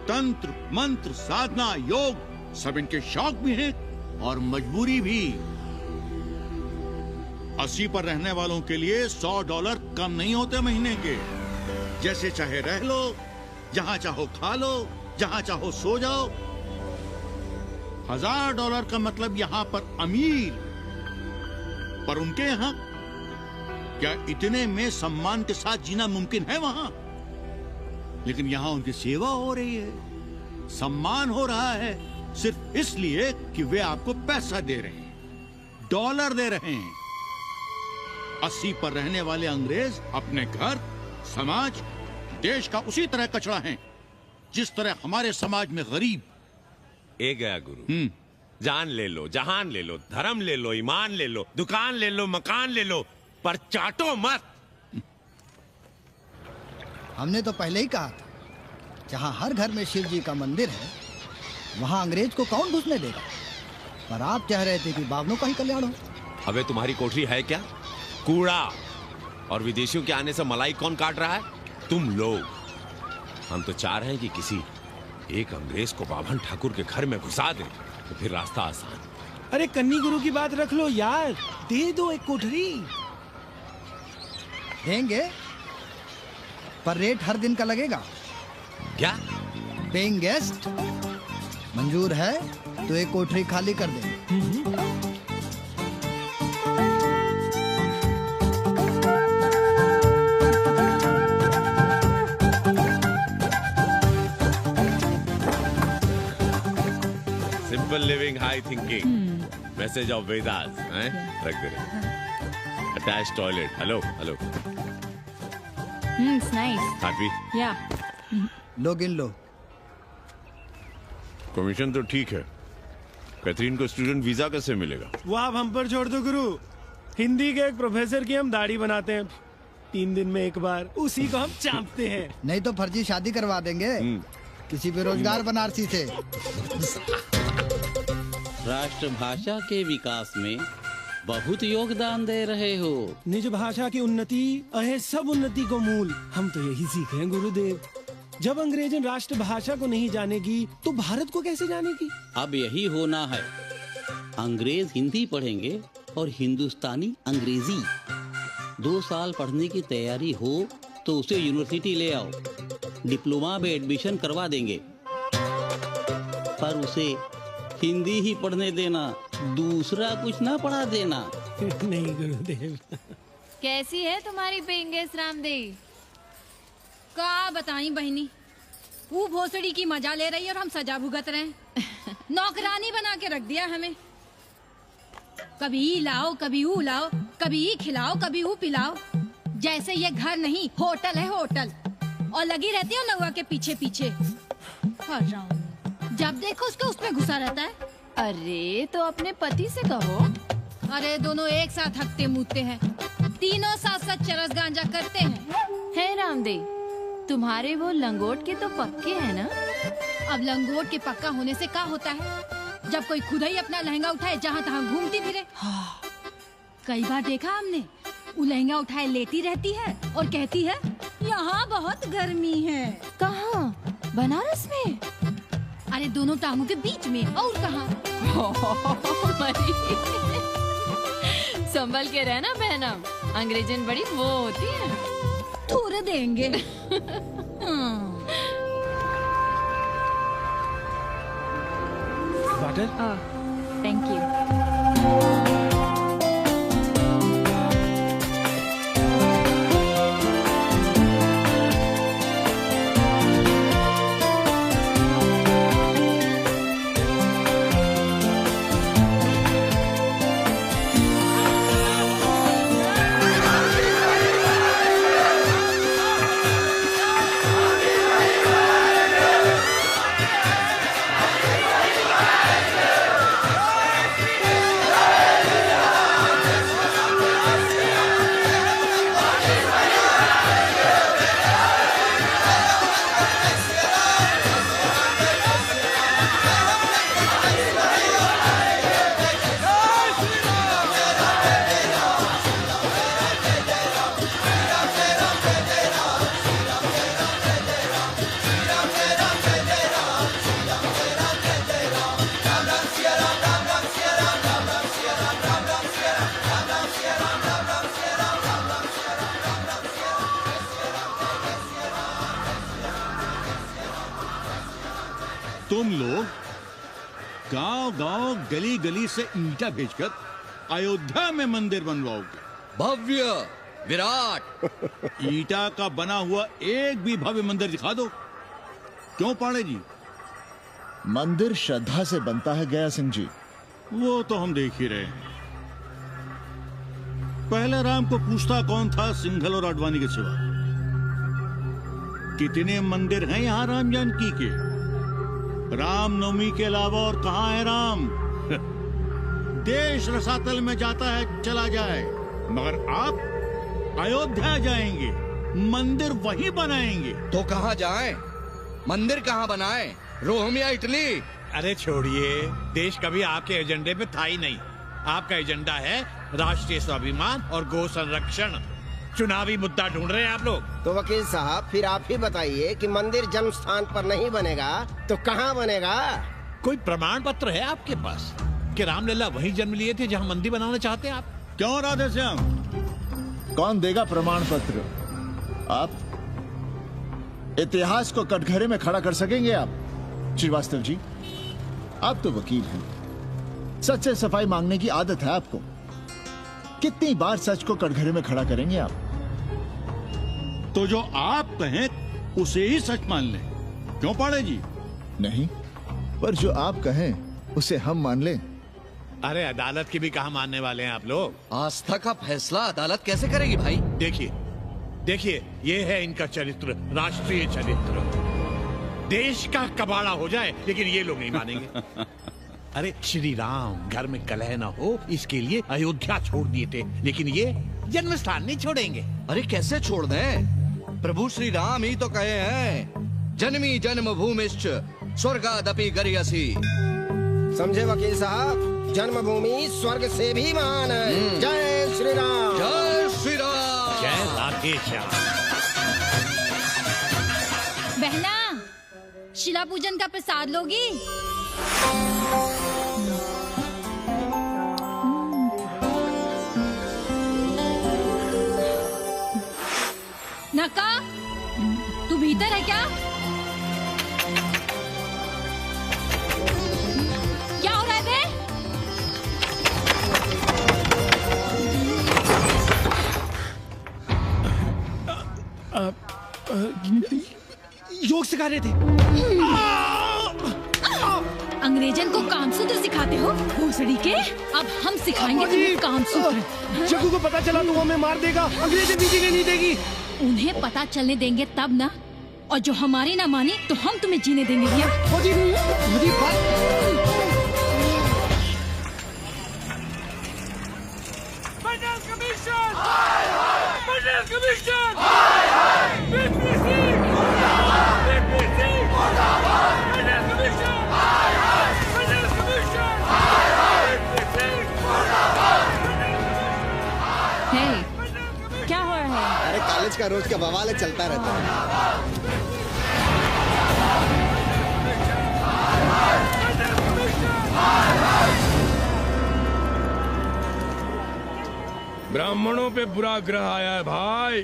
S10: तंत्र मंत्र, साधना, योग, सब इनके शौक भी हैं और मजबूरी भी। 80 पर रहने वालों के लिए $100 कम नहीं होते महीने के। जैसे चाहे रह लो, जहां चाहो खा लो, जहां चाहो सो जाओ। $1000 का मतलब यहां पर अमीर, पर उनके यहां क्या इतने में सम्मान के साथ जीना मुमकिन है वहां? लेकिन यहां उनकी सेवा हो रही है, सम्मान हो रहा है, सिर्फ इसलिए कि वे आपको पैसा दे रहे हैं, डॉलर दे रहे हैं। 80 पर रहने वाले अंग्रेज अपने घर, समाज, देश का उसी तरह कचरा हैं, जिस तरह हमारे समाज में गरीब।
S22: ए गया गुरु। जान ले लो, जहान ले लो, धर्म ले लो, ईमान ले लो, दुकान ले लो, मकान ले लो, पर चाटो मत।
S16: हमने तो पहले ही कहा था, जहां हर घर में शिव जी का मंदिर है, वहां अंग्रेज को कौन घुसने देगा? पर आप चाह रहे थे कि बावनों का ही कल्याण हो।
S22: अबे तुम्हारी कोठरी है क्या? कूड़ा। और विदेशियों के आने से मलाई कौन काट रहा है? तुम लोग। हम तो चाह रहे हैं कि किसी एक अंग्रेज को बाभन ठाकुर के घर में घुसा दे, तो फिर रास्ता आसान।
S15: अरे कन्नी गुरु की बात रख लो यार, दे दो एक कोठरी।
S16: देंगे, पर रेट हर दिन का लगेगा।
S22: क्या?
S16: पेइंग गेस्ट मंजूर है तो एक कोठरी खाली कर दे।
S22: Simple living, high thinking, message of Vedas हैं? रख दे। Attach toilet. Hello hello.
S21: It's nice.
S22: काफी।
S21: Yeah.
S16: लो गिन लो।
S22: कमीशन तो ठीक है, कैथरीन को स्टूडेंट वीजा कैसे मिलेगा?
S15: वो आप हम पर छोड़ दो गुरु। हिंदी के एक प्रोफेसर की हम दाढ़ी बनाते हैं 3 दिन में एक बार, उसी को हम चापते हैं।
S16: नहीं तो फर्जी शादी करवा देंगे किसी बेरोजगार बनारसी से।
S7: राष्ट्रभाषा के विकास में बहुत योगदान दे रहे हो।
S15: निज भाषा की उन्नति अहे सब उन्नति को मूल। हम तो यही सीखे हैं गुरुदेव। जब अंग्रेजन राष्ट्रभाषा को नहीं जानेगी तो भारत को कैसे जानेगी?
S7: अब यही होना है। अंग्रेज हिंदी पढ़ेंगे और हिंदुस्तानी अंग्रेजी। 2 साल पढ़ने की तैयारी हो तो उसे यूनिवर्सिटी ले आओ, डिप्लोमा में एडमिशन करवा देंगे, पर उसे हिंदी ही पढ़ने देना, दूसरा कुछ ना पढ़ा देना।
S15: नहीं गुरुदेव।
S1: कैसी है तुम्हारी पेंगेस रामदेव?
S12: का बताई बहनी, वो भोसड़ी की मजा ले रही है और हम सजा भुगत रहे हैं। नौकरानी बना के रख दिया हमें। कभी ई लाओ, कभी ऊ लाओ, कभी ई खिलाओ, कभी ऊ पिलाओ। जैसे ये घर नहीं होटल है, होटल। और लगी रहती है नौवा के पीछे पीछे। जब देखो उसको उसमें घुसा रहता है।
S1: अरे तो अपने पति से कहो।
S12: अरे दोनों एक साथ हकते मुँहते हैं, तीनों साथ साथ चरस गांजा करते हैं।
S1: है रामदेव, तुम्हारे वो लंगोट के तो पक्के हैं ना?
S12: अब लंगोट के पक्का होने से क्या होता है? जब कोई खुद ही अपना लहंगा उठाए जहाँ तहाँ घूमती फिरे। कई बार देखा हमने, वो लहंगा उठाए लेटी रहती है और कहती है यहाँ बहुत गर्मी है।
S1: कहाँ? बनारस में?
S12: अरे दोनों टांगों के बीच में। और कहाँ?
S1: संभल के रहना बहनम, अंग्रेजन बड़ी वो होती है।
S12: थोड़े देंगे।
S15: वाटर?
S21: Thank you.
S10: तुम लोग गांव-गांव, गली-गली से ईंटा भेजकर अयोध्या में मंदिर बनवाओगे।
S3: भव्य, विराट।
S10: ईटा का बना हुआ एक भी भव्य मंदिर दिखा दो। क्यों पाड़े जी?
S19: मंदिर श्रद्धा से बनता है गया सिंह जी।
S10: वो तो हम देख ही रहे हैं। पहले राम को पूछता कौन था सिंघल और आडवाणी के सिवा? कितने मंदिर हैं यहाँ राम जानकी के? रामनवमी के अलावा और कहाँ है राम? देश रसातल में जाता है चला जाए, मगर आप अयोध्या जाएंगे, मंदिर वहीं बनाएंगे।
S3: तो कहाँ जाएं? मंदिर कहाँ बनाएं? रोम या इटली?
S4: अरे छोड़िए, देश कभी आपके एजेंडे पे था ही नहीं। आपका एजेंडा है राष्ट्रीय स्वाभिमान और गौ संरक्षण। चुनावी मुद्दा ढूंढ रहे हैं आप लोग।
S9: तो वकील साहब फिर आप ही बताइए कि मंदिर जन्म स्थान पर नहीं बनेगा तो कहाँ बनेगा?
S4: कोई प्रमाण पत्र है आपके पास कि रामलला वहीं जन्म लिए थे जहाँ मंदिर बनाना चाहते हैं आप?
S10: क्यों राधे श्याम?
S19: कौन देगा प्रमाण पत्र? आप इतिहास को कटघरे में खड़ा कर सकेंगे आप? श्रीवास्तव जी, आप तो वकील हैं, सच से सफाई मांगने की आदत है आपको। कितनी बार सच को कटघरे में खड़ा करेंगे आप?
S10: तो जो आप कहें उसे ही सच मान लें। क्यों पाड़े जी?
S19: नहीं, पर जो आप कहें उसे हम मान लें।
S4: अरे अदालत की भी कहाँ मानने वाले हैं आप लोग?
S3: आस्था का फैसला अदालत कैसे करेगी भाई?
S4: देखिए, ये है इनका चरित्र, राष्ट्रीय चरित्र। देश का कबाड़ा हो जाए लेकिन ये लोग नहीं मानेंगे। अरे श्री राम घर में कलह ना हो इसके लिए अयोध्या छोड़ दिए थे, लेकिन ये जन्म स्थान नहीं छोड़ेंगे।
S3: अरे कैसे छोड़ दें? प्रभु श्री राम ही तो कहे हैं, जन्मी जन्मभूमिश्च स्वर्गादपि गरियसी।
S9: समझे वकील साहब, जन्मभूमि स्वर्ग से भी महान है। जय श्री राम।
S3: जय श्री राम।
S4: जय राधे श्याम।
S12: बहना, शिला पूजन का प्रसाद लोगी? नका, तू भीतर है क्या? क्या हो रहा है बे?
S15: योग सिखा रहे थे।
S12: अंग्रेजन को कामसूत्र सिखाते हो भोसड़ी के? अब हम सिखाएंगे तुम्हें कामसूत्र।
S15: जग्गू को पता चला तो वो हमें मार देगा, अंग्रेजन भी जीने नहीं देगी।
S12: उन्हें पता चलने देंगे तब ना, और जो हमारी ना मानी तो हम तुम्हें जीने देंगे भैया।
S21: क्या हो रहा है?
S9: अरे कॉलेज का रोज का बवाल चलता रहता है।
S8: ब्राह्मणों पे बुरा ग्रह आया है भाई।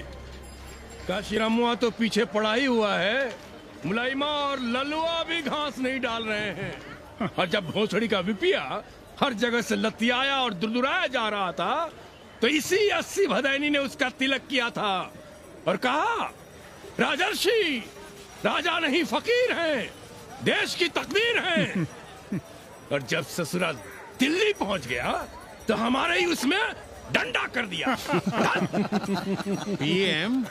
S8: काशीरामुआ तो पीछे पड़ा ही हुआ है, मुलाइमा और ललुआ भी घास नहीं डाल रहे हैं। और जब भोसड़ी का विपिया हर जगह से लतियाया और दुरदुराया जा रहा था तो इसी 80 भदैनी ने उसका तिलक किया था और कहा, राजर्षि राजा नहीं फकीर हैं, देश की तकदीर हैं। और जब ससुराल दिल्ली पहुंच गया तो हमारे ही उसमें डंडा कर दिया।
S4: पीएम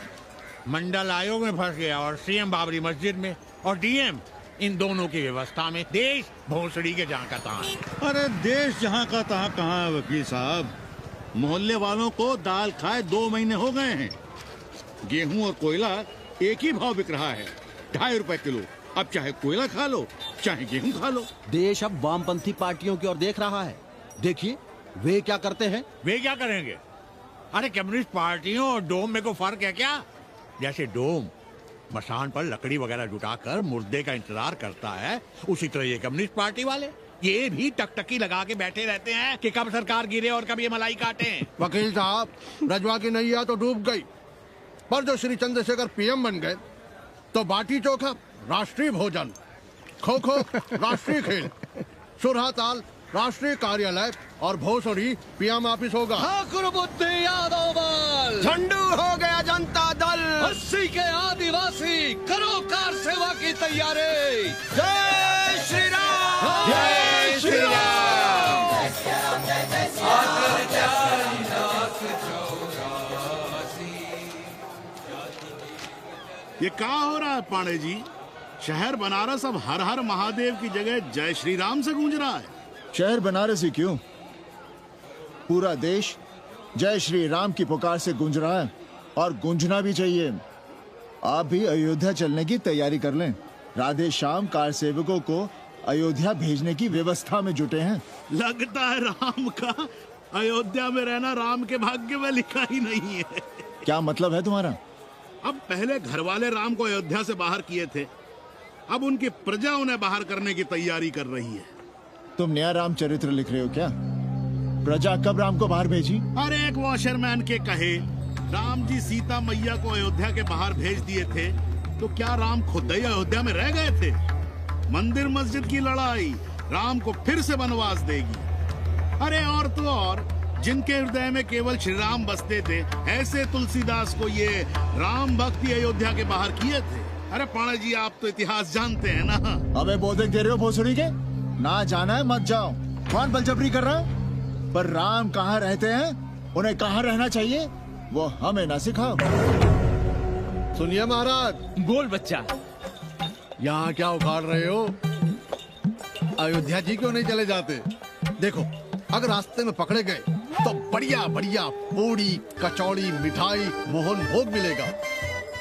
S4: मंडल आयोग में फंस गया और सीएम बाबरी मस्जिद में, और डीएम इन दोनों की व्यवस्था में। देश भोसड़ी के जहाँ का तहाँ है।
S10: अरे देश जहाँ का तहाँ कहाँ है वकील साहब? मोहल्ले वालों को दाल खाए 2 महीने हो गए हैं। गेहूं और कोयला एक ही भाव बिक रहा है, 2.5 रुपए किलो। अब चाहे कोयला खा लो चाहे गेहूं खा लो।
S6: देश अब वामपंथी पार्टियों की ओर देख रहा है। देखिए वे क्या करते हैं।
S4: वे क्या करेंगे? अरे कम्युनिस्ट पार्टियों और डोम में को फर्क है क्या? जैसे डोम मसान पर लकड़ी वगैरह जुटाकर मुर्दे का इंतजार करता है, उसी तरह ये कम्युनिस्ट पार्टी वाले ये भी टकटकी लगा के बैठे रहते हैं कि कब सरकार गिरे और कब ये मलाई काटे।
S5: वकील साहब, रजवा की नैया तो डूब गई, पर जो श्री चंद्रशेखर पीएम बन गए तो बाटी चोखा राष्ट्रीय भोजन, खो खो राष्ट्रीय खेल, सुरहा ताल राष्ट्रीय कार्यालय और भोसड़ी पीएम ऑफिस होगा।
S3: ठाकुर बुद्धि यादव बल,
S9: झंडू हो गया जनता दल,
S3: 80 के आदिवासी करो कार सेवा की तैयारी।
S9: जय श्री राम,
S3: जय श्री राम।
S13: ये क्या हो रहा है पांडे जी? शहर बनारस अब हर हर महादेव की जगह जय श्री राम से गूंज रहा है।
S19: शहर बनारस ही क्यों, पूरा देश जय श्री राम की पुकार से गूंज रहा है और गूंजना भी चाहिए। आप भी अयोध्या चलने की तैयारी कर लें। राधे श्याम कार सेवकों को अयोध्या भेजने की व्यवस्था में जुटे हैं।
S13: लगता है राम का अयोध्या में रहना राम के भाग्य में लिखा ही नहीं है।
S19: क्या मतलब है तुम्हारा?
S13: अब पहले घर वाले राम को अयोध्या से बाहर किए थे, अब उनकी प्रजा उन्हें बाहर करने की तैयारी कर रही है।
S19: तुम नया रामचरित्र लिख रहे हो क्या? प्रजा कब राम को बाहर भेजी?
S13: अरे एक वॉशरमैन के कहे राम जी सीता मैया को अयोध्या के बाहर भेज दिए थे, तो क्या राम खुद ही अयोध्या में रह गए थे? मंदिर मस्जिद की लड़ाई राम को फिर से वनवास देगी। अरे और तो और, जिनके हृदय में केवल श्री राम बसते थे, ऐसे तुलसीदास को ये राम भक्ति अयोध्या के बाहर किए थे। अरे पाणा जी, आप तो इतिहास जानते हैं ना।
S19: हमें बोधक दे रहे हो भोसड़ी के? ना जाना है मत जाओ। कौन बलजबरी कर रहा है? पर राम कहाँ रहते हैं, उन्हें कहाँ रहना चाहिए, वो हमें ना सिखाओ।
S5: सुनिए महाराज।
S23: बोल बच्चा।
S5: यहाँ क्या उखाड़ रहे हो? अयोध्या जी क्यों नहीं चले जाते? देखो, अगर रास्ते में पकड़े गए तो बढ़िया बढ़िया पूड़ी कचौड़ी मिठाई मोहन भोग मिलेगा।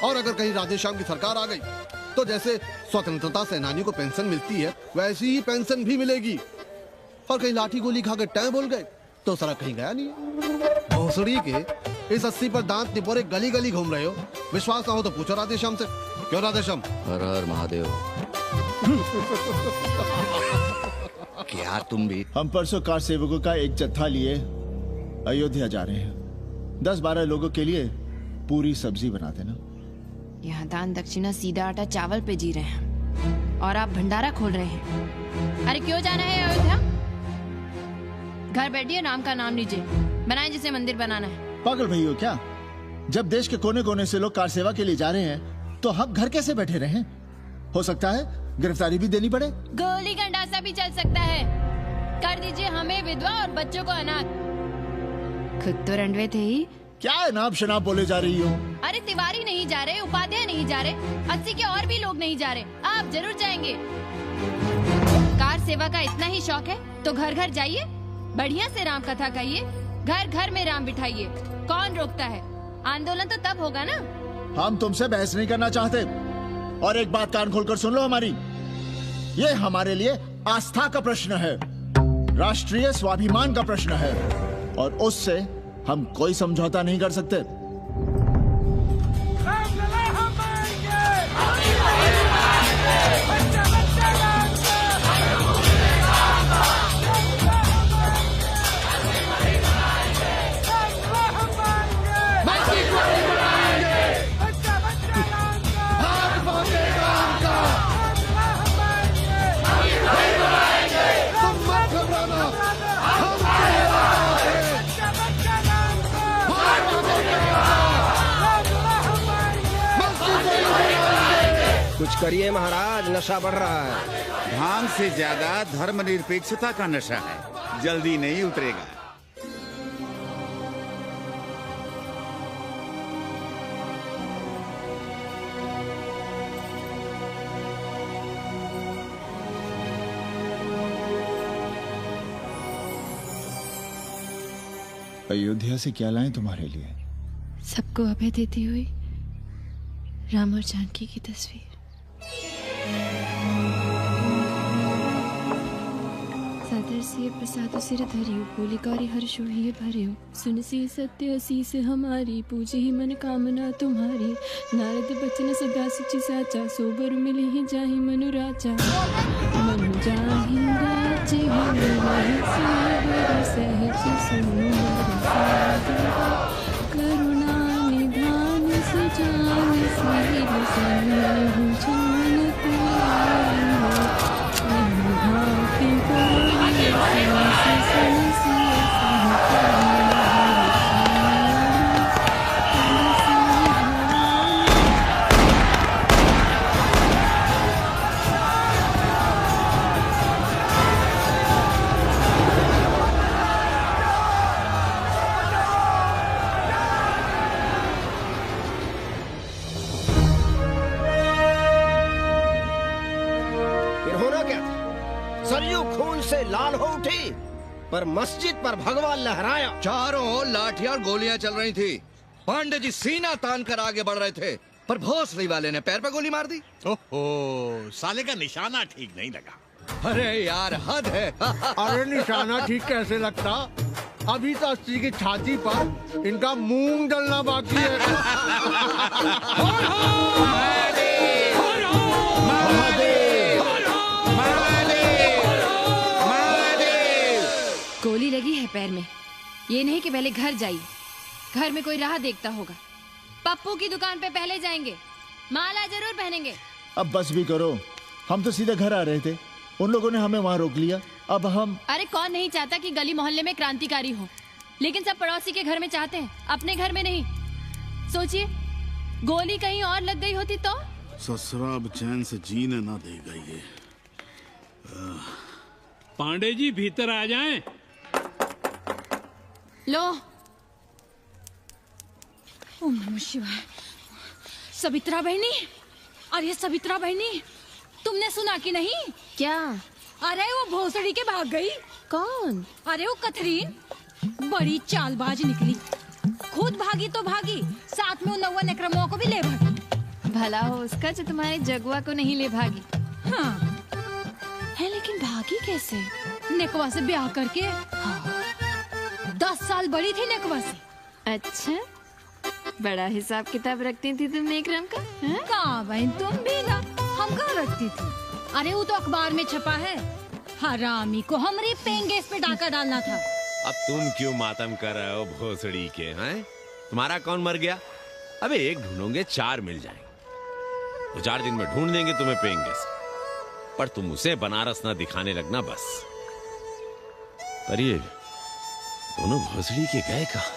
S5: और अगर कहीं राधे श्याम की सरकार आ गई तो जैसे स्वतंत्रता सेनानियों को पेंशन मिलती है, वैसी ही पेंशन भी मिलेगी। और कहीं लाठी गोली खा के टैं बोल गए तो सारा कहीं गया नहीं। भोसड़ी के इस 80 पर दांत निपोरे गली गली घूम रहे हो। विश्वास ना हो तो पूछो राधे श्याम से। क्यों राधे श्याम?
S3: हर हर महादेव। क्या तुम भी?
S19: हम परसों कार सेवकों का एक जत्था लिए अयोध्या जा रहे हैं। 10-12 लोगों के लिए पूरी सब्जी बना देना।
S1: यहाँ दान दक्षिणा सीधा आटा चावल पे जी रहे हैं और आप भंडारा खोल रहे हैं। अरे क्यों जाना है अयोध्या? घर बैठिए, राम का नाम लीजिए, बनाए जिसे मंदिर बनाना है।
S19: पागल भई हो क्या? जब देश के कोने कोने से लोग कार सेवा के लिए जा रहे हैं तो हम घर कैसे बैठे रहें? हो सकता है गिरफ्तारी भी देनी पड़े।
S1: गोली गंडासा भी चल सकता है। कर दीजिए हमें विधवा और बच्चों को अनाथ। खुद तो रंडवे थे ही।
S19: क्या नाप शनाप बोले जा रही हो?
S1: अरे तिवारी नहीं जा रहे, उपाध्याय नहीं जा रहे, 80 के और भी लोग नहीं जा रहे। आप जरूर जाएंगे। कार सेवा का इतना ही शौक है तो घर घर जाइए, बढ़िया से राम कथा कहिए, घर घर में राम बिठाइए। कौन रोकता है? आंदोलन तो तब होगा ना।
S19: हम तुमसे बहस नहीं करना चाहते। और एक बात कान खोलकर सुन लो हमारी, ये हमारे लिए आस्था का प्रश्न है, राष्ट्रीय स्वाभिमान का प्रश्न है, और उससे हम कोई समझौता नहीं कर सकते।
S9: कुछ करिए महाराज, नशा बढ़ रहा है।
S10: भांग से ज्यादा धर्मनिरपेक्षता का नशा है, जल्दी नहीं उतरेगा।
S19: अयोध्या से क्या लाएं तुम्हारे लिए?
S1: सबको अभय देती हुई राम और जानकी की तस्वीर। सादर से प्रसाद सिर धरियो, बोली कौरी हर्षो ही भरियो, सुन सी सत्य असीस हमारी, पूजे ही मन कामना तुम्हारी। नारद बचन सदा सची साचा, सोबर मिली ही जाहि मनु राजा। मनु जाहि राजे सहज सुंदर सादर, करुणा निधान सुजान सील सन्मुख जान तुम्हारी।
S9: से लाल हो उठी, पर मस्जिद पर भगवा लहराया।
S3: चारों ओर लाठियां और गोलियां चल रही थी। पांडे जी सीना तान कर आगे बढ़ रहे थे, पर भोसड़ी वाले ने पैर पे गोली मार दी।
S11: ओहो, साले का निशाना ठीक नहीं लगा।
S3: अरे यार हद है।
S5: अरे निशाना ठीक कैसे लगता? अभी तो अस्सी की छाती पर इनका मूंग डलना बाकी है।
S1: गोली लगी है पैर में। ये नहीं कि पहले घर जाइए, घर में कोई राह देखता होगा। पप्पू की दुकान पे पहले जाएंगे, माला जरूर पहनेंगे।
S19: अब बस भी करो, हम तो सीधे घर आ रहे थे, उन लोगों ने हमें वहाँ रोक लिया। अब हम
S1: अरे कौन नहीं चाहता कि गली मोहल्ले में क्रांतिकारी हो, लेकिन सब पड़ोसी के घर में चाहते हैं, अपने घर में नहीं। सोचिए, गोली कहीं और लग गई होती तो?
S13: ससुरा अब चैन से जीने ना देगा ये।
S14: पांडे जी भीतर आ जाएं।
S1: लो।
S12: ओम नमः शिवाय। सवित्रा बहनी, अरे सवित्रा बहनी, तुमने सुना कि नहीं?
S1: क्या?
S12: अरे वो भोसड़ी के भाग गई।
S1: कौन?
S12: अरे वो कथरीन, बड़ी चालबाज निकली। खुद भागी तो भागी, साथ में उन 90 अक्रमों को भी ले भागी।
S1: भला हो उसका जो तुम्हारे जगुआ को नहीं ले भागी।
S12: हाँ
S1: है, लेकिन भागी कैसे?
S12: नेकवा से ब्याह करके। हाँ। 10 साल बड़ी थी नेकवा से।
S1: अच्छा, बड़ा हिसाब किताब रखती थी तुम नेकरम का?
S12: कहाँ बहन, तुम भी ना, हम कहाँ रखती थी? अरे वो तो अखबार में छपा है, हरामी को हमरे पेंगेस पे डाका डालना था।
S22: अब तुम क्यों मातम कर रहे हो भोसड़ी के? हैं? तुम्हारा कौन मर गया? अबे एक ढूंढोगे 4 मिल जाएंगे। 2-4 दिन में ढूंढ देंगे तुम्हें पेंगे से, पर तुम उसे बनारस ना दिखाने लगना बस। पर ये दोनों भोसड़ी के गए कहाँ?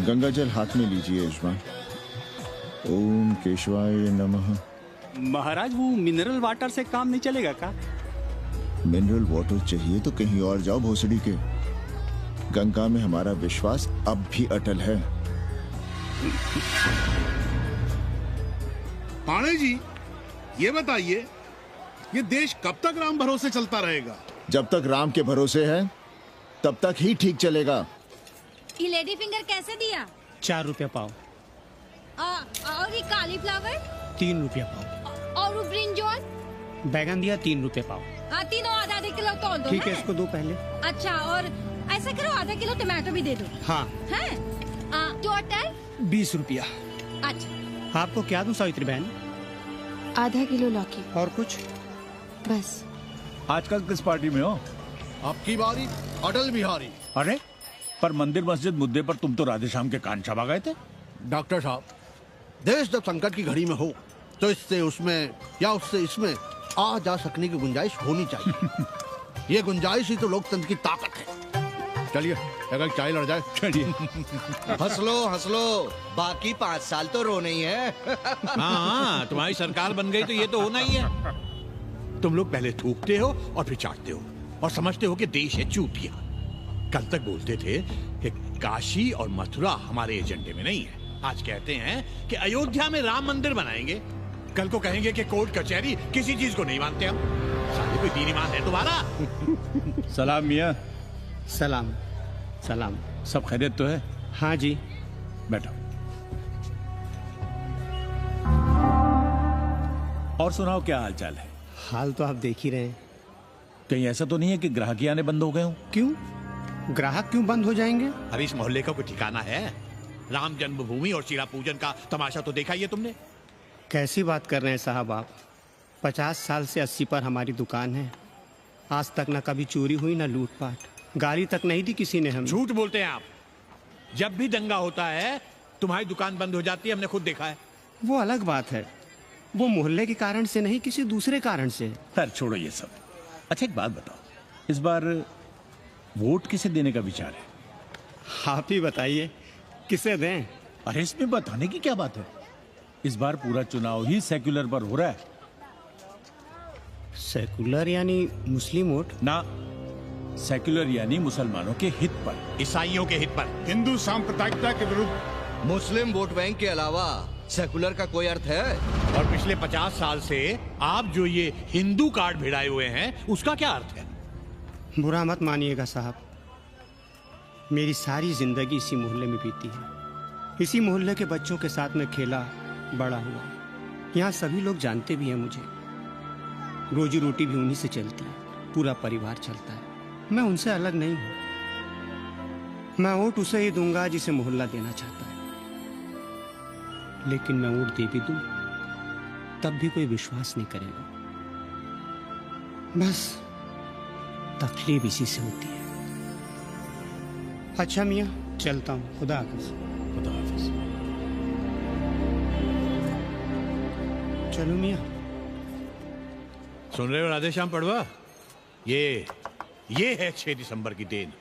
S19: गंगा जल हाथ में लीजिए यजमान। ओम केशवाय नमः।
S10: महाराज वो मिनरल वाटर से काम नहीं चलेगा का?
S19: मिनरल वाटर चाहिए तो कहीं और जाओ भोसड़ी के। गंगा में हमारा विश्वास अब भी अटल है।
S13: पाणे जी, ये बताइए, ये देश कब तक राम भरोसे चलता रहेगा?
S19: जब तक राम के भरोसे है तब तक ही ठीक चलेगा।
S12: ये लेडी फिंगर कैसे दिया?
S15: 4 रुपया पाव।
S12: और ये कालीफ्लावर?
S15: 3 रुपया पाव।
S12: और वो ब्रिंजॉल?
S15: बैगन दिया 3 रुपये पाव।
S12: तीनों आधा किलो तोल दो।
S15: ठीक है, इसको दो पहले।
S12: अच्छा, और ऐसा करो आधा किलो टमाटो भी दे दो।
S15: हाँ।
S12: हैं? टोटल
S15: 20 रुपया।
S12: अच्छा,
S15: आपको क्या दूं सावित्री बहन?
S1: आधा किलो लौकी।
S15: और कुछ?
S1: बस।
S10: आजकल किस पार्टी में हो?
S5: आपकी बारी, अटल बिहारी।
S10: अरे पर मंदिर मस्जिद मुद्दे पर तुम तो राधेश्याम के कान चबा गए थे।
S5: डॉक्टर साहब, देश जब संकट की घड़ी में हो तो इससे उसमें या उससे इसमें आ जा सकने की गुंजाइश होनी चाहिए। ये गुंजाइश ही तो लोकतंत्र की ताकत है। चलिए अगर चाय लड़ जाए।
S10: चलिए।
S3: हंस लो, बाकी 5 साल तो रोना ही है।
S11: हाँ, तुम्हारी सरकार बन गई तो ये तो होना ही है। तुम लोग पहले थूकते हो और फिर चाटते हो और समझते हो कि देश है चूतिया। कल तक बोलते थे कि काशी और मथुरा हमारे एजेंडे में नहीं है, आज कहते हैं कि अयोध्या में राम मंदिर बनाएंगे, कल को कहेंगे कि कोर्ट कचहरी किसी चीज को नहीं मानते हम। साले कोई दीन ईमान है तुम्हारा?
S10: सलाम मियाँ।
S15: सलाम। सलाम।
S10: सब खैरियत तो है?
S15: हाँ जी।
S10: बैठो। और सुनाओ, क्या हाल चाल है?
S15: हाल तो आप देख ही रहे हैं।
S10: कहीं ऐसा तो नहीं है कि ग्राहकी आने बंद हो गए हो?
S15: क्यों? ग्राहक क्यों बंद हो जाएंगे?
S11: अभी इस मोहल्ले का कोई ठिकाना है? राम जन्मभूमि और सीड़ा पूजन का तमाशा तो देखा ही है तुमने।
S15: कैसी बात कर रहे हैं साहब आप? 50 साल से 80 पर हमारी दुकान है, आज तक ना कभी चोरी हुई ना लूटपाट, गाली तक नहीं दी किसी ने हमें।
S11: झूठ बोलते हैं आप। जब भी दंगा होता है तुम्हारी दुकान बंद हो जाती है, हमने खुद देखा है।
S15: वो अलग बात है, वो मोहल्ले के कारण से नहीं, किसी दूसरे कारण से।
S10: खैर छोड़ो ये सब। अच्छा एक बात बताओ, इस बार वोट किसे देने का विचार है?
S17: आप ही बताइए किसे दें?
S18: अरे इसमें बताने की क्या बात है? इस बार पूरा चुनाव ही सेक्युलर पर हो रहा है।
S17: सेकुलर यानी मुस्लिम वोट?
S18: ना, सेक्युलर यानी मुसलमानों के हित पर, ईसाइयों के हित पर,
S10: हिंदू सांप्रदायिकता के विरुद्ध।
S3: मुस्लिम वोट बैंक के अलावा सेकुलर का कोई अर्थ है?
S11: और पिछले 50 साल से आप जो ये हिंदू कार्ड भिड़ाए हुए हैं उसका क्या अर्थ है?
S17: बुरा मत मानिएगा साहब, मेरी सारी जिंदगी इसी मोहल्ले में बीती है। इसी मोहल्ले के बच्चों के साथ में खेला बड़ा हुआ। यहाँ सभी लोग जानते भी हैं मुझे। रोजी रोटी भी उन्हीं से चलती है, पूरा परिवार चलता है। मैं उनसे अलग नहीं हूँ। मैं वोट उसे ही दूंगा जिसे मोहल्ला देना चाहता है, लेकिन मैं वोट दे भी दूं तब भी कोई विश्वास नहीं करेगा। बस तकलीफ इसी से होती है। अच्छा मियाँ, चलता हूँ। खुदा हाफिज।
S11: खुदा हाफिज।
S17: चलो मियाँ।
S11: सुन रहे हो राधेश्याम पड़वा? ये है 6 दिसंबर की देन।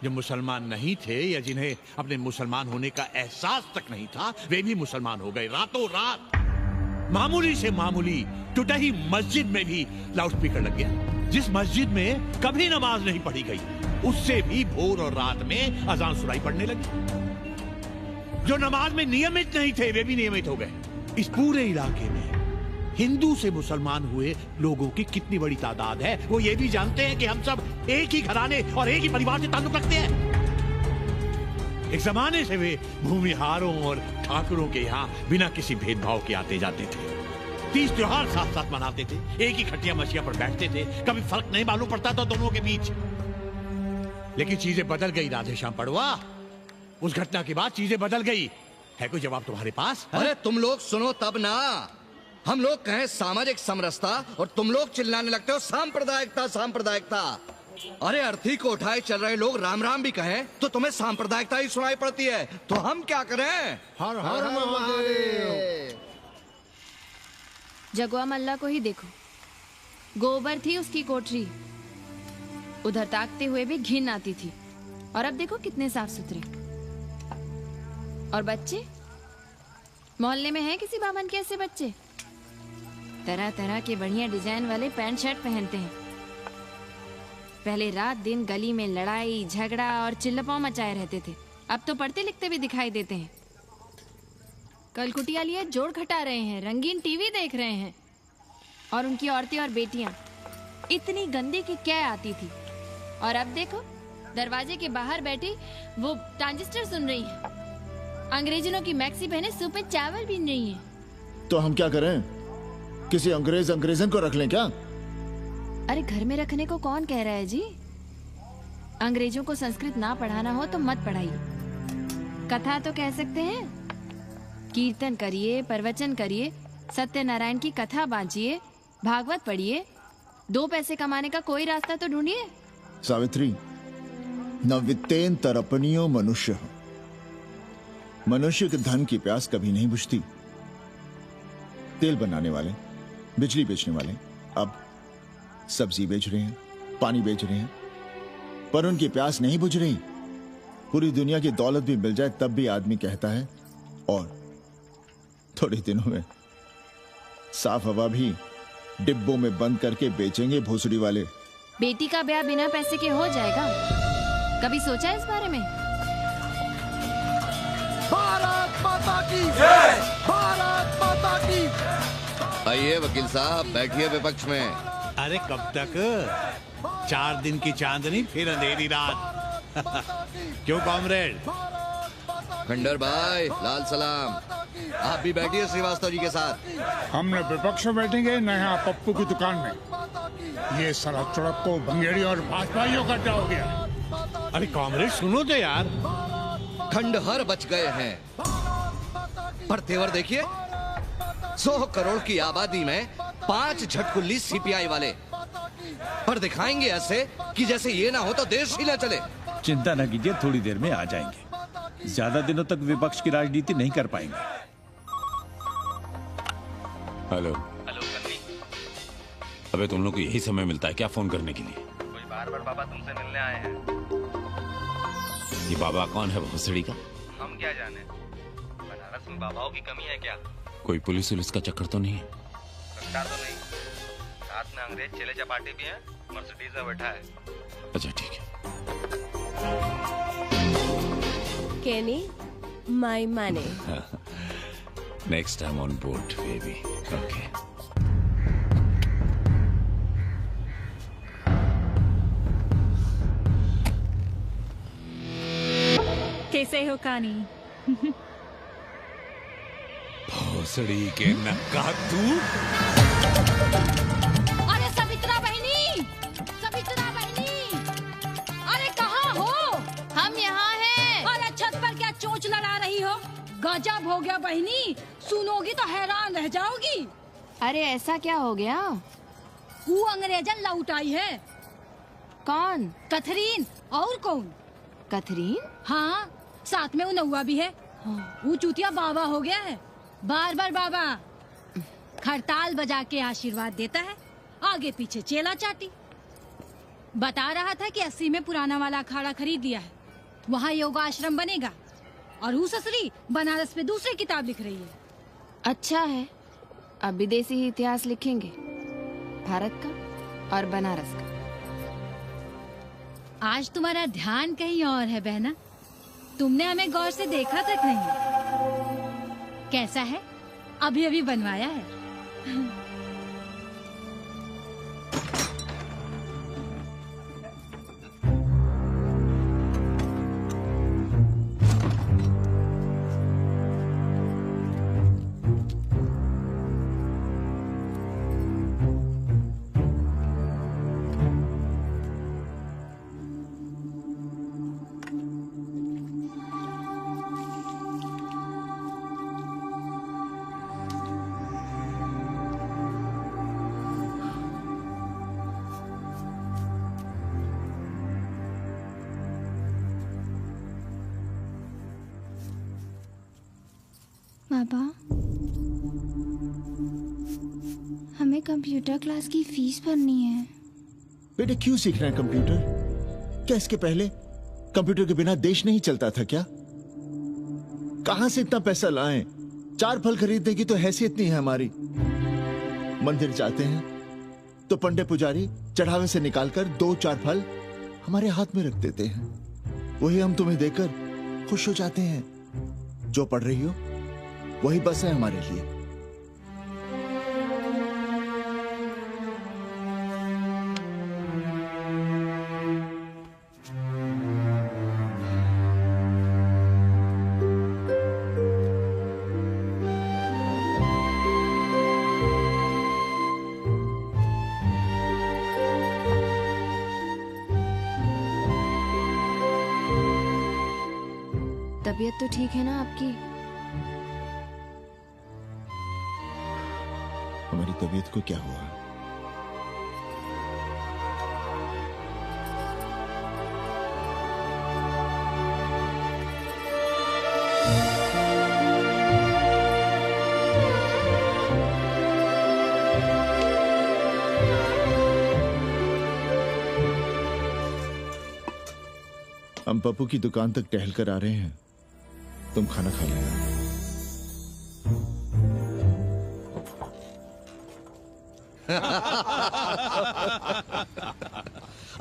S11: जो मुसलमान नहीं थे या जिन्हें अपने मुसलमान होने का एहसास तक नहीं था, वे भी मुसलमान हो गए रातों रात। मामूली से मामूली टूटी मस्जिद में भी लाउडस्पीकर लग गया। जिस मस्जिद में कभी नमाज नहीं पढ़ी गई, उससे भी भोर और रात में अजान सुनाई पड़ने लगी। जो नमाज में नियमित नहीं थे, वे भी नियमित हो गए। इस पूरे इलाके में हिंदू से मुसलमान हुए लोगों की कितनी बड़ी तादाद है, वो ये भी जानते हैं कि हम सब एक ही घराने और एक ही परिवार से ताल्लुक रखते हैं। एक जमाने से वे भूमिहारों और ठाकुरों के यहाँ बिना किसी भेदभाव के आते जाते थे। 30 त्योहार साथ साथ मनाते थे, एक ही खटिया मछिया पर बैठते थे, कभी फर्क नहीं मालूम पड़ता था दोनों के बीच। लेकिन चीजें बदल गई राधेश्याम पड़वा। उस घटना के बाद चीजें बदल गई। है कोई जवाब तुम्हारे पास?
S3: अरे तुम लोग सुनो तब ना। हम लोग कहें सामाजिक समरसता और तुम लोग चिल्लाने लगते हो सांप्रदायिकता सांप्रदायिकता। अरे अर्थी को उठाए चल रहे लोग राम राम भी कहें तो तुम्हें सांप्रदायिकता ही सुनाई पड़ती है। तो हम क्या करें?
S5: हर हर महादेव।
S1: जगवा मल्ला को ही देखो, गोबर थी उसकी कोठरी, उधर ताकते हुए भी घिन आती थी। और अब देखो कितने साफ सुथरे। और बच्चे, मोहल्ले में हैं किसी बामन के ऐसे बच्चे? तरह तरह के बढ़िया डिजाइन वाले पैंट शर्ट पहनते हैं। पहले रात दिन गली में लड़ाई झगड़ा और चिल्लपाव मचाए रहते थे, अब तो पढ़ते लिखते भी दिखाई देते हैं। कल कुटिया लिए जोड़ घटा रहे हैं, रंगीन टीवी देख रहे हैं। और उनकी औरतें और बेटियां इतनी गंदी की क्या आती थी। और अब देखो दरवाजे के बाहर बैठी वो ट्रांजिस्टर सुन रही है। अंग्रेजनों की मैक्सी पहने सूप में चावल भी नहीं है।
S19: तो हम क्या करें? किसी अंग्रेजन को रख लें क्या?
S1: अरे घर में रखने को कौन कह रहा है जी? अंग्रेजों को संस्कृत ना पढ़ाना हो तो मत पढ़ाइए। कथा तो कह सकते हैं, कीर्तन करिए, प्रवचन करिए, सत्यनारायण की कथा बांचिए, भागवत पढ़िए। 2 पैसे कमाने का कोई रास्ता तो ढूंढिए।
S19: सावित्री, न वित्तेन तरपनियो मनुष्य। मनुष्य के धन की प्यास कभी नहीं बुझती। तेल बनाने वाले, बिजली बेचने वाले अब सब्जी बेच रहे हैं, पानी बेच रहे हैं, पर उनकी प्यास नहीं बुझ रही। पूरी दुनिया की दौलत भी मिल जाए तब भी आदमी कहता है और थोड़े दिनों में साफ हवा भी डिब्बों में बंद करके बेचेंगे भोसड़ी वाले।
S1: बेटी का ब्याह बिना पैसे के हो जाएगा? कभी सोचा है इस बारे में?
S5: भारत माता की जय! भारत माता की।
S3: आइए वकील साहब, बैठिए विपक्ष में।
S11: अरे कब तक? 4 दिन की चांदनी फिर अंधेरी रात। क्यों कॉमरेड?
S3: खंडर भाई, लाल सलाम। आप भी बैठिए श्रीवास्तव जी के साथ।
S10: हम न विपक्ष में बैठेंगे न यहाँ पप्पू की दुकान में। ये सारा चुड़क को भंगेड़ी और भाजपाइयों का क्या हो गया?
S11: अरे कॉमरेड सुनो तो यार।
S3: खंडहर बच गए हैं, पर तेवर देखिए, 100 करोड़ की आबादी में 5 झटकुल्ली सीपीआई वाले, पर दिखाएंगे ऐसे कि जैसे ये ना हो तो देश ही ना चले।
S18: चिंता न कीजिए, थोड़ी देर में आ जाएंगे। ज्यादा दिनों तक विपक्ष की राजनीति नहीं कर पाएंगे।
S22: हेलो। अबे तुम लोग को यही समय मिलता है क्या फोन करने के लिए?
S20: कोई बार बाबा तुमसे मिलने आए हैं।
S22: ये बाबा कौन है भोसड़ी का?
S2: हम क्या जाने, बनारस में बाबाओं की कमी है क्या?
S22: कोई पुलिस वुलिस का चक्कर तो नहीं है?
S2: रफ्तार तो नहीं, साथ में अंग्रेज चेले चपाटी भी हैं, मर्सिडीज में बैठा है।
S22: अच्छा ठीक है।
S16: Kenny, my money.
S22: Next time on board, baby. Okay.
S21: कैसे हो कानी?
S22: भोसड़ी के नक्का तू।
S12: अरे सवित्रा बहनी, सवित्रा बहनी, अरे कहाँ हो?
S1: हम यहाँ हैं।
S12: अरे छत पर क्या चोंच लड़ा रही हो? गजब हो गया बहनी, सुनोगी तो हैरान रह जाओगी।
S1: अरे ऐसा क्या हो गया?
S12: वो अंग्रेजन लौट आई है।
S1: कौन?
S12: कथरीन। और कौन?
S1: कथरीन?
S12: हाँ, साथ में वो नौआ भी है। वो चूतिया बाबा हो गया है। बार बार बाबा खड़ताल बजा के आशीर्वाद देता है, आगे पीछे चेला चाटी। बता रहा था कि 80 में पुराना वाला अखाड़ा खरीद लिया है, वहाँ योगा आश्रम बनेगा। और वो ससुरी बनारस में दूसरी किताब लिख रही है।
S1: अच्छा है, अब विदेशी ही इतिहास लिखेंगे, भारत का और बनारस का।
S12: आज तुम्हारा ध्यान कहीं और है बहना, तुमने हमें गौर से देखा तक नहीं। कैसा है? अभी अभी बनवाया है।
S20: पापा, हमें कंप्यूटर क्लास की फीस भरनी है।
S19: बेटे क्यों सीखना है कंप्यूटर? क्या इसके पहले कंप्यूटर के बिना देश नहीं चलता था क्या? कहां से इतना पैसा लाएं? 4 फल खरीदने की तो हैसियत नहीं है हमारी। मंदिर जाते हैं तो पंडे पुजारी चढ़ावे से निकालकर 2-4 फल हमारे हाथ में रख देते हैं। वही हम तुम्हें देकर खुश हो जाते हैं। जो पढ़ रही हो वही बस है हमारे लिए।
S1: तबीयत तो ठीक है ना आपकी?
S19: हमारी तबीयत को क्या हुआ? हम पप्पू की दुकान तक टहल कर आ रहे हैं, तुम खाना खा लेना।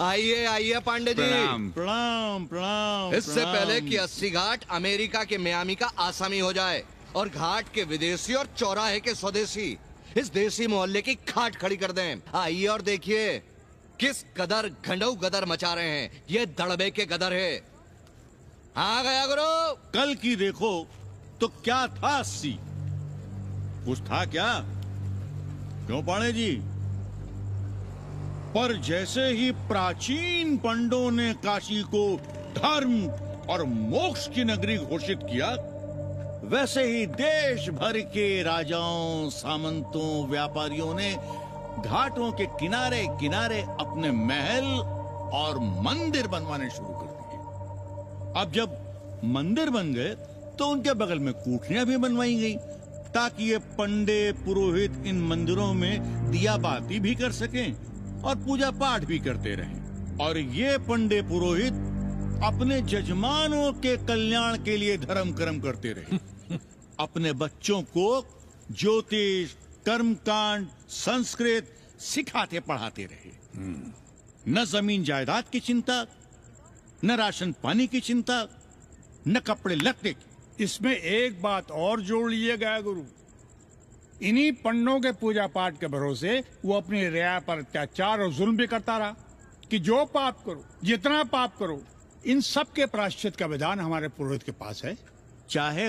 S3: आइए आइए पांडे जी।
S13: प्रणाम प्रणाम प्रणाम।
S3: इससे पहले कि 80 घाट अमेरिका के मियामी का आसामी हो जाए और घाट के विदेशी और चौराहे के स्वदेशी इस देसी मोहल्ले की खाट खड़ी कर दें, आइए और देखिए किस कदर घंडऊ गदर मचा रहे हैं। ये दड़बे के गदर है। आ गया गुरु।
S13: कल की देखो तो क्या था 80? कुछ था क्या? क्यों पांडे जी? पर जैसे ही प्राचीन पंडों ने काशी को धर्म और मोक्ष की नगरी घोषित किया, वैसे ही देश भर के राजाओं, सामंतों, व्यापारियों ने घाटों के किनारे किनारे अपने महल और मंदिर बनवाने शुरू कर दिए। अब जब मंदिर बन गए तो उनके बगल में कोठरियां भी बनवाई गई ताकि ये पंडे पुरोहित इन मंदिरों में दिया बाती भी कर सकें और पूजा पाठ भी करते रहें। और ये पंडे पुरोहित अपने जजमानों के कल्याण के लिए धर्म कर्म करते रहे। अपने बच्चों को ज्योतिष, कर्मकांड, संस्कृत सिखाते पढ़ाते रहे। न जमीन जायदाद की चिंता, न राशन पानी की चिंता, न कपड़े लत्ते की।
S10: इसमें एक बात और जोड़ लीजिएगा गुरु, इन्हीं पंडों के पूजा पाठ के भरोसे वो अपनी रिया पर अत्याचार और जुल्म भी करता रहा कि जो पाप करो, जितना पाप करो, इन सब के प्रायश्चित का विधान हमारे पुरोहित के पास है।
S13: चाहे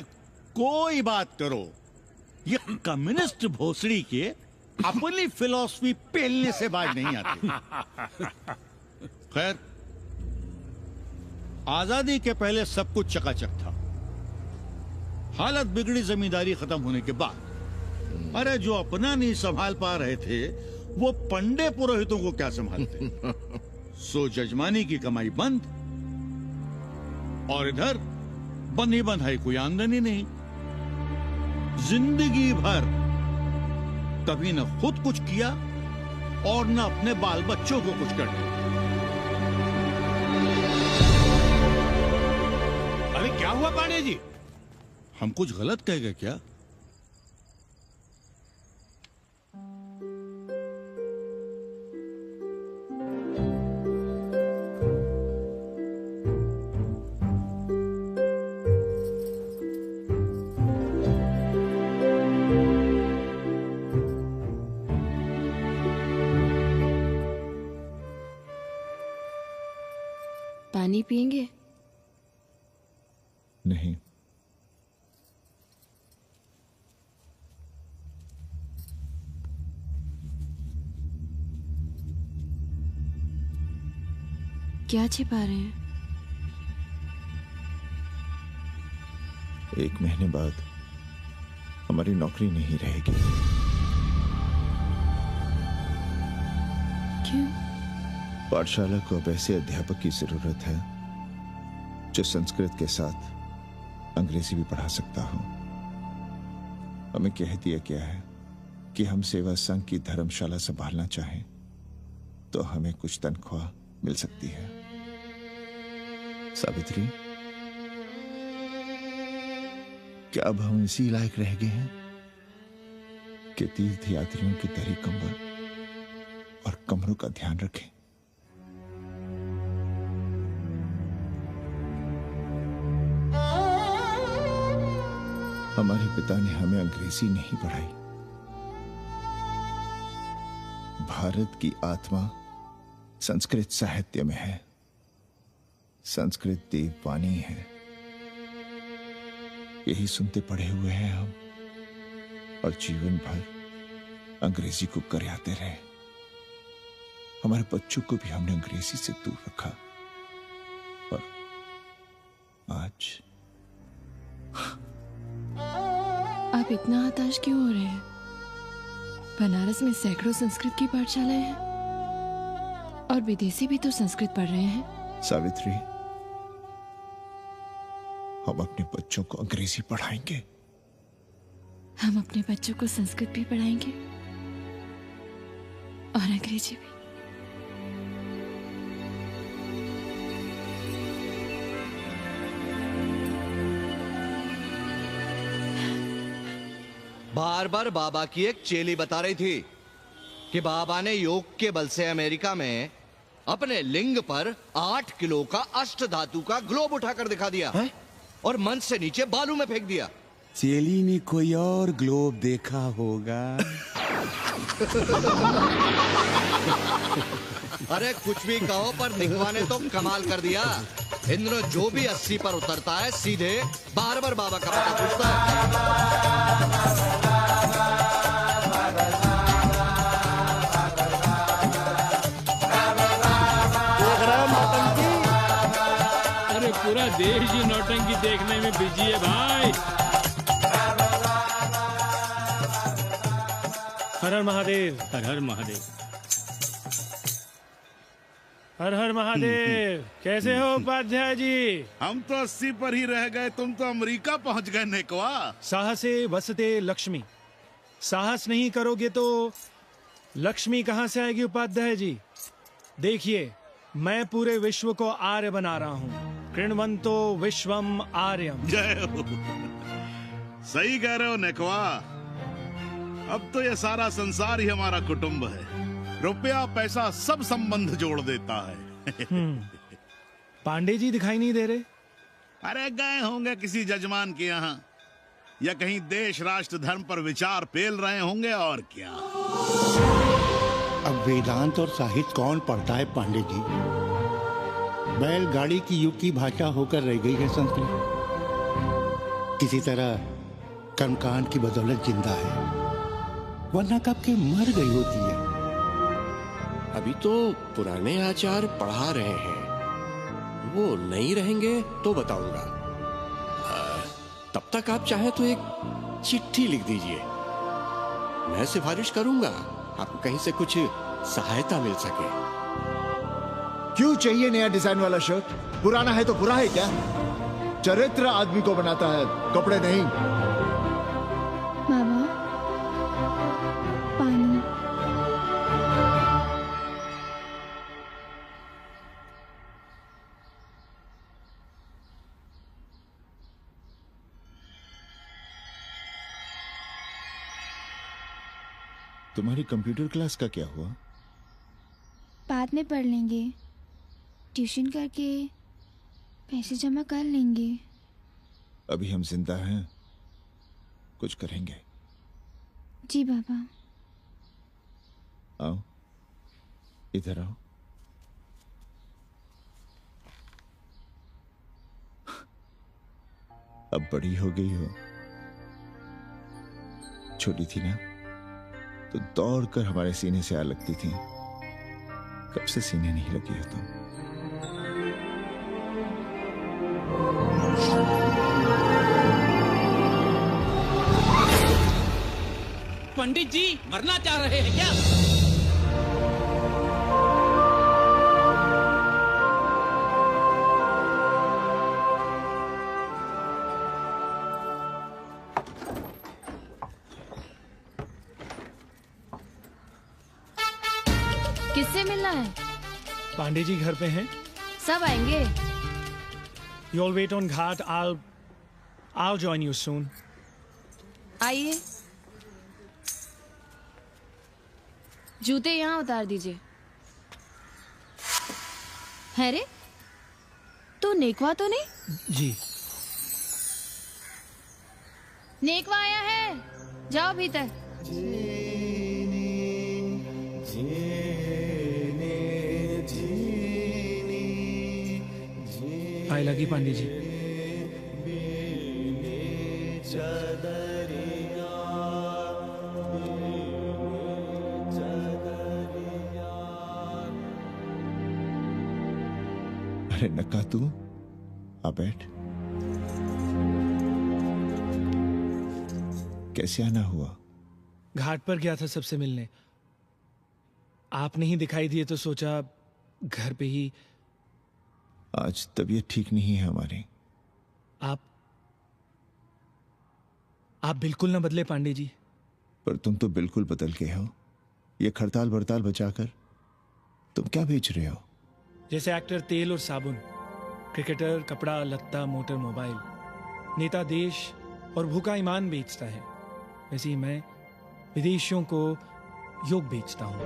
S13: कोई बात करो, ये कम्युनिस्ट भोसड़ी के अपनी फिलॉसफी पेलने से बाज नहीं आती। खैर, आजादी के पहले सब कुछ चकाचक था। हालत बिगड़ी जमींदारी खत्म होने के बाद। अरे जो अपना नहीं संभाल पा रहे थे वो पंडे पुरोहितों को क्या संभालते। सो जजमानी की कमाई बंद, और इधर बंधी बंधाई कोई आमदनी नहीं। जिंदगी भर कभी न खुद कुछ किया और न अपने बाल बच्चों को कुछ कर दिया।
S11: अरे क्या हुआ पांडे जी?
S13: हम कुछ गलत कह गए क्या?
S1: पानी पिएंगे?
S19: नहीं।
S1: क्या छिपा रहे हैं?
S19: 1 महीने बाद हमारी नौकरी नहीं रहेगी।
S1: क्यों?
S19: पाठशाला को अब ऐसे अध्यापक की जरूरत है जो संस्कृत के साथ अंग्रेजी भी पढ़ा सकता हो। हमें कह दिया गया है कि हम सेवा संघ की धर्मशाला संभालना चाहें तो हमें कुछ तनख्वाह मिल सकती है। सावित्री, क्या अब हम इसी लायक रह गए हैं कि तीर्थ यात्रियों की दरी कंबल और कमरों का ध्यान रखें? हमारे पिता ने हमें अंग्रेजी नहीं पढ़ाई। भारत की आत्मा संस्कृत साहित्य में है। संस्कृत देववाणी है। यही सुनते पढ़े हुए हैं हम, और जीवन भर अंग्रेजी को करियाते रहे। हमारे बच्चों को भी हमने अंग्रेजी से दूर रखा, पर आज
S1: आप इतना हताश क्यों हो रहे हैं? बनारस में सैकड़ों संस्कृत की पाठशालाएं हैं और विदेशी भी तो संस्कृत पढ़ रहे हैं।
S19: सावित्री, हम अपने बच्चों को अंग्रेजी पढ़ाएंगे।
S1: हम अपने बच्चों को संस्कृत भी पढ़ाएंगे और अंग्रेजी भी।
S3: बार बार बाबा की एक चेली बता रही थी कि बाबा ने योग के बल से अमेरिका में अपने लिंग पर 8 किलो का अष्ट धातु का ग्लोब उठाकर दिखा दिया है? और मंच से नीचे बालू में फेंक दिया।
S6: चेली ने कोई और ग्लोब देखा होगा।
S3: अरे कुछ भी कहो, पर निगवा ने तो कमाल कर दिया। इंद्र जो भी 80 पर उतरता है सीधे बार बार बाबा का पता पूछता है।
S14: अरे पूरा देश ही नौटंकी देखने में बिजी है भाई।
S15: हर हर महादेव।
S14: हर हर महादेव।
S15: हर हर महादेव। कैसे हो उपाध्याय जी?
S13: हम तो 80 पर ही रह गए, तुम तो अमेरिका पहुंच गए नेकवा।
S15: साहसे वसते लक्ष्मी। साहस नहीं करोगे तो लक्ष्मी कहां से आएगी उपाध्याय जी? देखिए, मैं पूरे विश्व को आर्य बना रहा हूं। कृण्वन्तो विश्वम आर्यम।
S13: जय हो। सही कह रहे हो नेकवा। अब तो ये सारा संसार ही हमारा कुटुंब है। रुपया पैसा सब संबंध जोड़ देता है।
S15: पांडे जी दिखाई नहीं दे रहे?
S13: अरे गए होंगे किसी जजमान के यहाँ, या कहीं देश राष्ट्र धर्म पर विचार पेल रहे होंगे, और क्या।
S10: अब वेदांत और साहित्य कौन पढ़ता है पांडे जी? बैलगाड़ी की युग की भाषा होकर रह गई है संस्कृत। किसी तरह कर्मकांड की बदौलत जिंदा है, वरना कब के मर गई होती है।
S4: अभी तो पुराने आचार पढ़ा रहे हैं, वो नहीं रहेंगे तो बताऊंगा। तब तक आप चाहे तो एक चिट्ठी लिख दीजिए, मैं सिफारिश करूंगा, आपको कहीं से कुछ सहायता मिल सके।
S19: क्यों चाहिए नया डिजाइन वाला शर्ट? पुराना है तो बुरा है क्या? चरित्र आदमी को बनाता है, कपड़े नहीं।
S20: बाबा, पानी।
S19: तुम्हारी कंप्यूटर क्लास का क्या हुआ?
S20: बाद में पढ़ लेंगे, ट्यूशन करके पैसे जमा कर लेंगे।
S19: अभी हम जिंदा हैं, कुछ करेंगे।
S20: जी बाबा।
S19: आओ, इधर आओ। अब बड़ी हो गई हो, छोटी थी ना तो दौड़कर हमारे सीने से आ लगती थी। कब से सीने नहीं लगी हो तुम?
S14: पंडित जी मरना चाह रहे हैं क्या?
S1: किससे मिलना है?
S15: पांडे जी घर पे हैं।
S1: सब आएंगे।
S15: You all wait on Ghat. I'll join you soon.
S1: आइए, जूते यहाँ उतार दीजिए। है रे, तो नेकवा तो नहीं?
S15: जी।
S1: नेकवा आया है, जाओ भीतर।
S15: आए लगी पांडे जी।
S19: अरे नक्का तू आ बैठ। कैसे आना हुआ?
S15: घाट पर गया था सबसे मिलने, आप नहीं दिखाई दिए तो सोचा घर पे ही।
S19: आज तबीयत ठीक नहीं है हमारी।
S15: आप बिल्कुल ना बदले पांडे जी।
S19: पर तुम तो बिल्कुल बदल गए हो। ये खड़ताल बड़ताल बचाकर तुम क्या बेच रहे हो?
S15: जैसे एक्टर तेल और साबुन, क्रिकेटर कपड़ा लत्ता मोटर मोबाइल, नेता देश और भूखा ईमान बेचता है, वैसे ही मैं विदेशियों को योग बेचता हूं।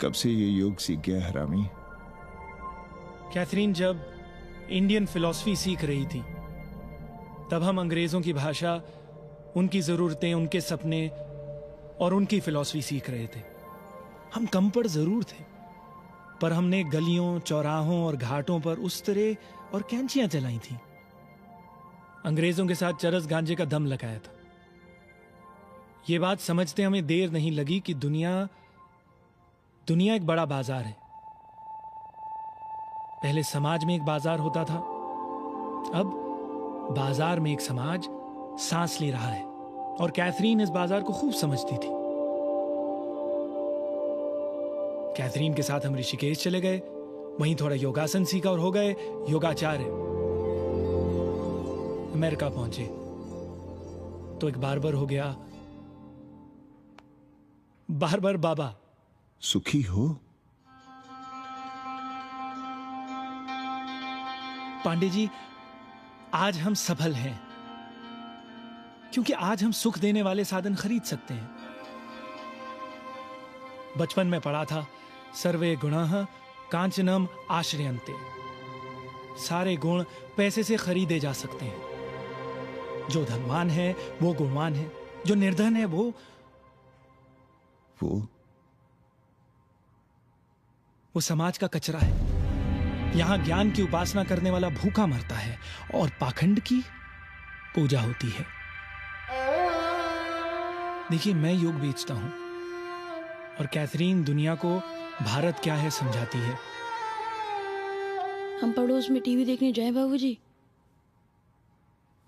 S19: कब से ये योग सीख गया हरामी?
S15: कैथरीन जब इंडियन फिलॉसफी सीख रही थी तब हम अंग्रेजों की भाषा, उनकी जरूरतें, उनके सपने और उनकी फिलॉसफी सीख रहे थे। हम कम पढ़ जरूर थे, पर हमने गलियों चौराहों और घाटों पर उस्तरे और कैंचियां चलाई थी। अंग्रेजों के साथ चरस गांजे का दम लगाया था। ये बात समझते हमें देर नहीं लगी कि दुनिया एक बड़ा बाजार है। पहले समाज में एक बाजार होता था, अब बाजार में एक समाज सांस ले रहा है, और कैथरीन इस बाजार को खूब समझती थी। कैथरीन के साथ हम ऋषिकेश चले गए, वहीं थोड़ा योगासन सीखा और हो गए योगाचार्य। अमेरिका पहुंचे तो एक बार्बर हो गया, बार्बर बाबा।
S19: सुखी हो?
S15: पांडे जी, आज हम सफल हैं क्योंकि आज हम सुख देने वाले साधन खरीद सकते हैं। बचपन में पढ़ा था, सर्वे गुणाः कांचनम आश्रयन्ते। सारे गुण पैसे से खरीदे जा सकते हैं। जो धनवान है वो गुणवान है, जो निर्धन है वो समाज का कचरा है। यहां ज्ञान की उपासना करने वाला भूखा मरता है और पाखंड की पूजा होती है। देखिए, मैं योग बेचता हूं और कैथरीन दुनिया को भारत क्या है समझाती है।
S7: हम पड़ोस में टीवी देखने जाएं बाबूजी?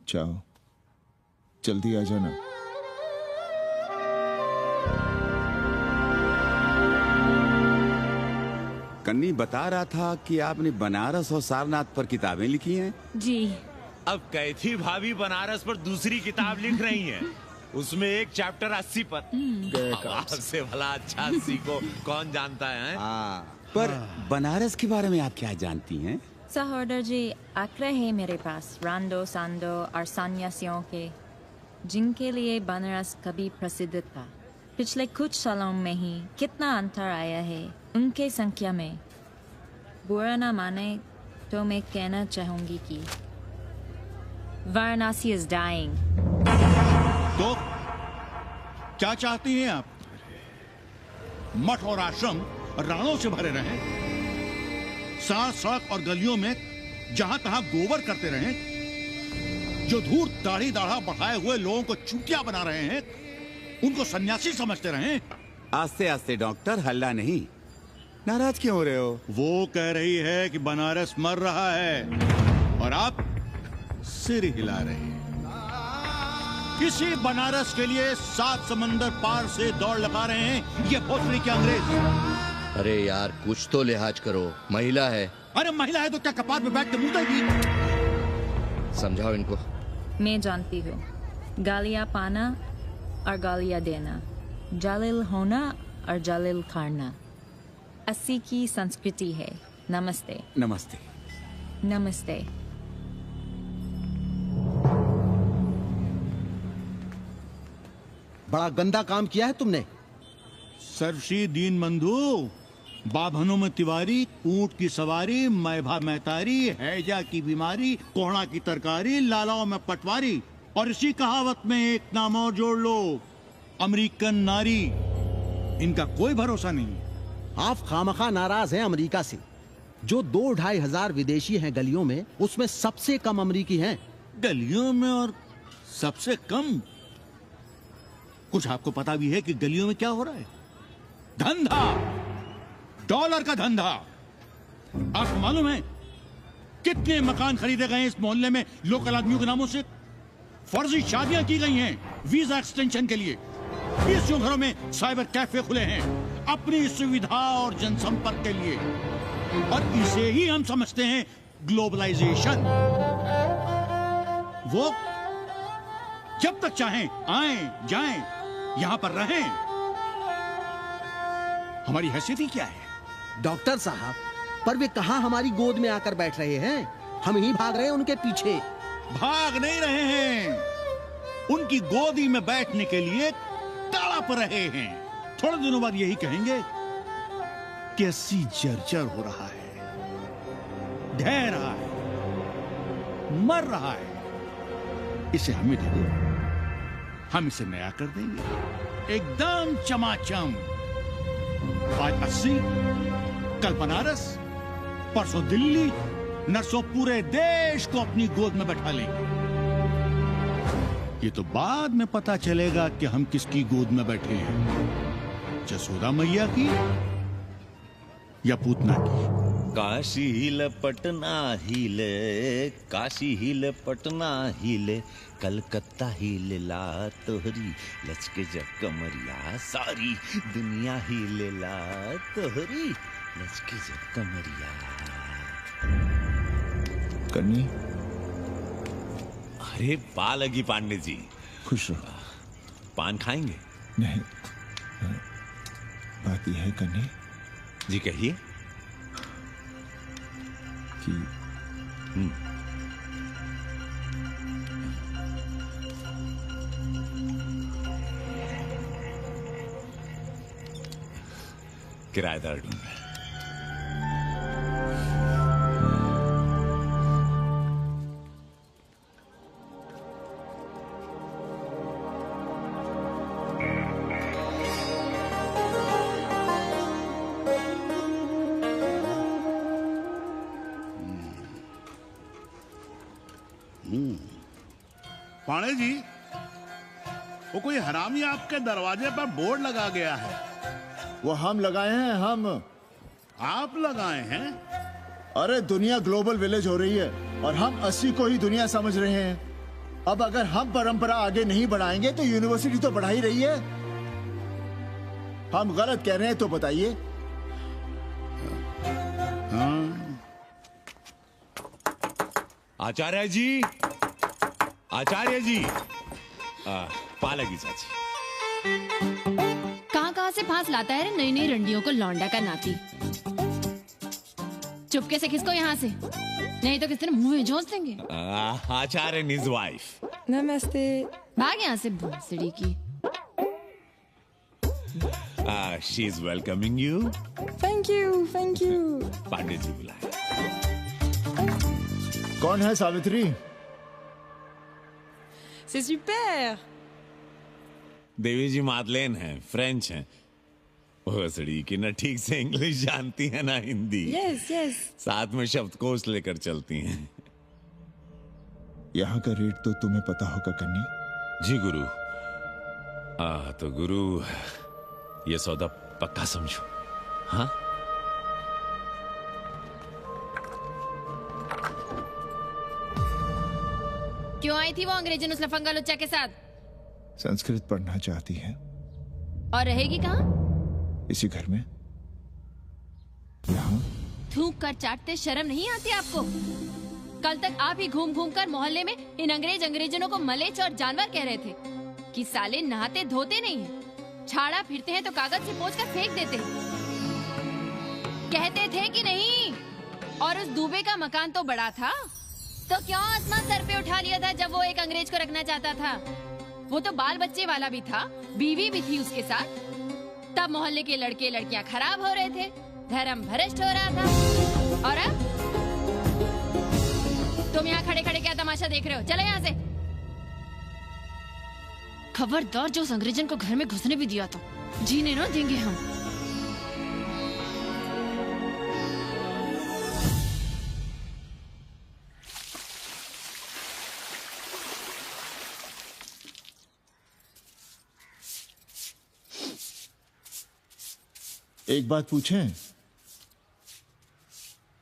S19: जाओ, जल्दी आ जाना।
S8: कन्नी बता रहा था कि आपने बनारस और सारनाथ पर किताबें लिखी हैं।
S21: जी।
S22: अब कैथी भाभी बनारस पर दूसरी किताब लिख रही हैं। उसमें एक चैप्टर 80 पर। आपसे भला अच्छा 80 को कौन जानता है?
S8: पर बनारस के बारे में आप क्या जानती हैं?
S21: सहोदर जी, आंकड़े हैं मेरे पास रांडो सांडो और सन्यासियों के, जिनके लिए बनारस कभी प्रसिद्ध था। पिछले कुछ सालों में ही कितना अंतर आया है उनके संख्या में। बुरा ना माने तो मैं कहना चाहूंगी कि वाराणसी इज डाइंग।
S10: तो क्या चाहती हैं आप? मठ और आश्रम राणों से भरे रहें, सड़क सड़क और गलियों में जहां तहां गोबर करते रहें, जो धूर्त दाढ़ी दाढ़ा बढ़ाए हुए लोगों को चूतिया बना रहे हैं उनको सन्यासी समझते रहें।
S8: आस्ते आस्ते डॉक्टर, हल्ला नहीं। नाराज क्यों हो रहे हो?
S10: वो कह रही है कि बनारस मर रहा है और आप सिर हिला रहे हैं। किसी बनारस के लिए 7 समंदर पार से दौड़ लगा रहे हैं ये भोसड़ी के अंग्रेज।
S3: अरे यार, कुछ तो लिहाज करो, महिला है।
S10: अरे महिला है तो क्या कपार पे बैठ के मुंह देगी?
S3: समझाओ इनको।
S21: मैं जानती हूँ, गालियाँ पाना और गालियाँ देना, जालिल होना और जालिल खाना 80 की संस्कृति है। नमस्ते।
S8: नमस्ते।
S21: नमस्ते।
S5: बड़ा गंदा काम किया है तुमने।
S10: सर्वश्री दीन बंधु, बाभनों में तिवारी, ऊंट की सवारी, मैभा मैतारी, हैजा की बीमारी, कोहड़ा की तरकारी, लालाओं में पटवारी, और इसी कहावत में एक नाम और जोड़ लो, अमेरिकन नारी। इनका कोई भरोसा नहीं।
S5: आप खामखा नाराज हैं अमेरिका से। जो 2-2.5 हजार विदेशी हैं गलियों में, उसमें सबसे कम अमेरिकी हैं।
S10: गलियों में और सबसे कम? कुछ आपको पता भी है कि गलियों में क्या हो रहा है? धंधा, डॉलर का धंधा। आपको मालूम है कितने मकान खरीदे गए इस मोहल्ले में लोकल आदमियों के नामों से? फर्जी शादियां की गई हैं वीजा एक्सटेंशन के लिए। 20 घरों में साइबर कैफे खुले हैं अपनी सुविधा और जनसंपर्क के लिए, और इसे ही हम समझते हैं ग्लोबलाइजेशन। वो जब तक चाहें आएं जाएं, यहां पर रहें। हमारी हैसियत ही क्या है?
S5: डॉक्टर साहब, पर वे कहां हमारी गोद में आकर बैठ रहे हैं? हम ही भाग रहे हैं उनके पीछे।
S10: भाग नहीं रहे हैं, उनकी गोदी में बैठने के लिए तड़प रहे हैं। थोड़े दिनों बाद यही कहेंगे कि 80 जर्जर हो रहा है, ढह रहा है, मर रहा है, इसे हमें दे दो, हम इसे नया कर देंगे एकदम चमाचम। आज 80, कल बनारस, परसों दिल्ली, नरसों पूरे देश को अपनी गोद में बैठा लेंगे। ये तो बाद में पता चलेगा कि हम किसकी गोद में बैठे हैं, जसोदा मैया की या पूतना की।
S22: काशी हिले पटना हिले, काशी हिले पटना हिले, कलकत्ता हिले ला तोहरी लचके जग कमरिया, सारी दुनिया हिले ला तोहरी लचके जग कमरिया।
S19: कन्नी,
S22: अरे पा लगी पांडे जी।
S19: खुश रहो।
S22: पान खाएंगे?
S19: नहीं, बात यह है कन्नी
S22: जी, कहिए।
S19: कि
S18: किराएदार ढूंढे।
S13: पाणे जी, वो कोई हरामी आपके दरवाजे पर बोर्ड लगा गया है।
S19: वो हम लगाए हैं, हम।
S13: आप लगाए हैं?
S19: अरे दुनिया ग्लोबल विलेज हो रही है और हम 80 को ही दुनिया समझ रहे हैं। अब अगर हम परंपरा आगे नहीं बढ़ाएंगे तो यूनिवर्सिटी तो बढ़ा ही रही है। हम गलत कह रहे हैं तो बताइए।
S18: आचार्य जी, आचार्य जी, पालकी चाची।
S1: कहाँ से फांस लाता है रे नई नई रंडियों को लौंडा का नाती। चुपके से खिसको यहाँ से, नहीं तो किसी ने मुंह में झोंस देंगे।
S18: आचार्य and his wife।
S1: नमस्ते। भाग यहाँ से भूसड़ी की।
S18: She is welcoming you।
S9: Thank you, thank you.
S18: Pandey ji बुलाए।
S19: कौन है सावित्री?
S9: C'est super।
S18: देवी जी मादलेन हैं, फ्रेंच हैं। भोसड़ी की ना ठीक से इंग्लिश जानती है ना हिंदी।
S9: Yes yes.
S18: साथ में शब्दकोश लेकर चलती हैं।
S19: यहाँ का रेट तो तुम्हें पता होगा कन्नी।
S18: जी गुरु। तो गुरु ये सौदा पक्का समझो। हाँ?
S1: क्यों आई थी वो अंग्रेजन उस लफंगा लुच्चा के साथ?
S19: संस्कृत पढ़ना चाहती है।
S1: और रहेगी कहाँ?
S19: इसी घर में, यहाँ।
S1: थूक कर चाटते शर्म नहीं आती आपको? कल तक आप ही घूम घूम कर मोहल्ले में इन अंग्रेजनों को मलेच और जानवर कह रहे थे कि साले नहाते धोते नहीं हैं, छाड़ा फिरते हैं तो कागज से पोंछ कर फेंक देते हैं। कहते थे कि नहीं? और उस दूबे का मकान तो बड़ा था, तो क्यों आसमान सर पे उठा लिया था जब वो एक अंग्रेज को रखना चाहता था? वो तो बाल बच्चे वाला भी था, बीवी भी थी उसके साथ। तब मोहल्ले के लड़के लड़कियां खराब हो रहे थे, धर्म भ्रष्ट हो रहा था। और अब तुम यहाँ खड़े खड़े क्या तमाशा देख रहे हो? चले यहाँ से। खबरदार, जो उस अंग्रेजन को घर में घुसने भी दिया तो जीने ना देंगे हम।
S19: एक बात पूछें,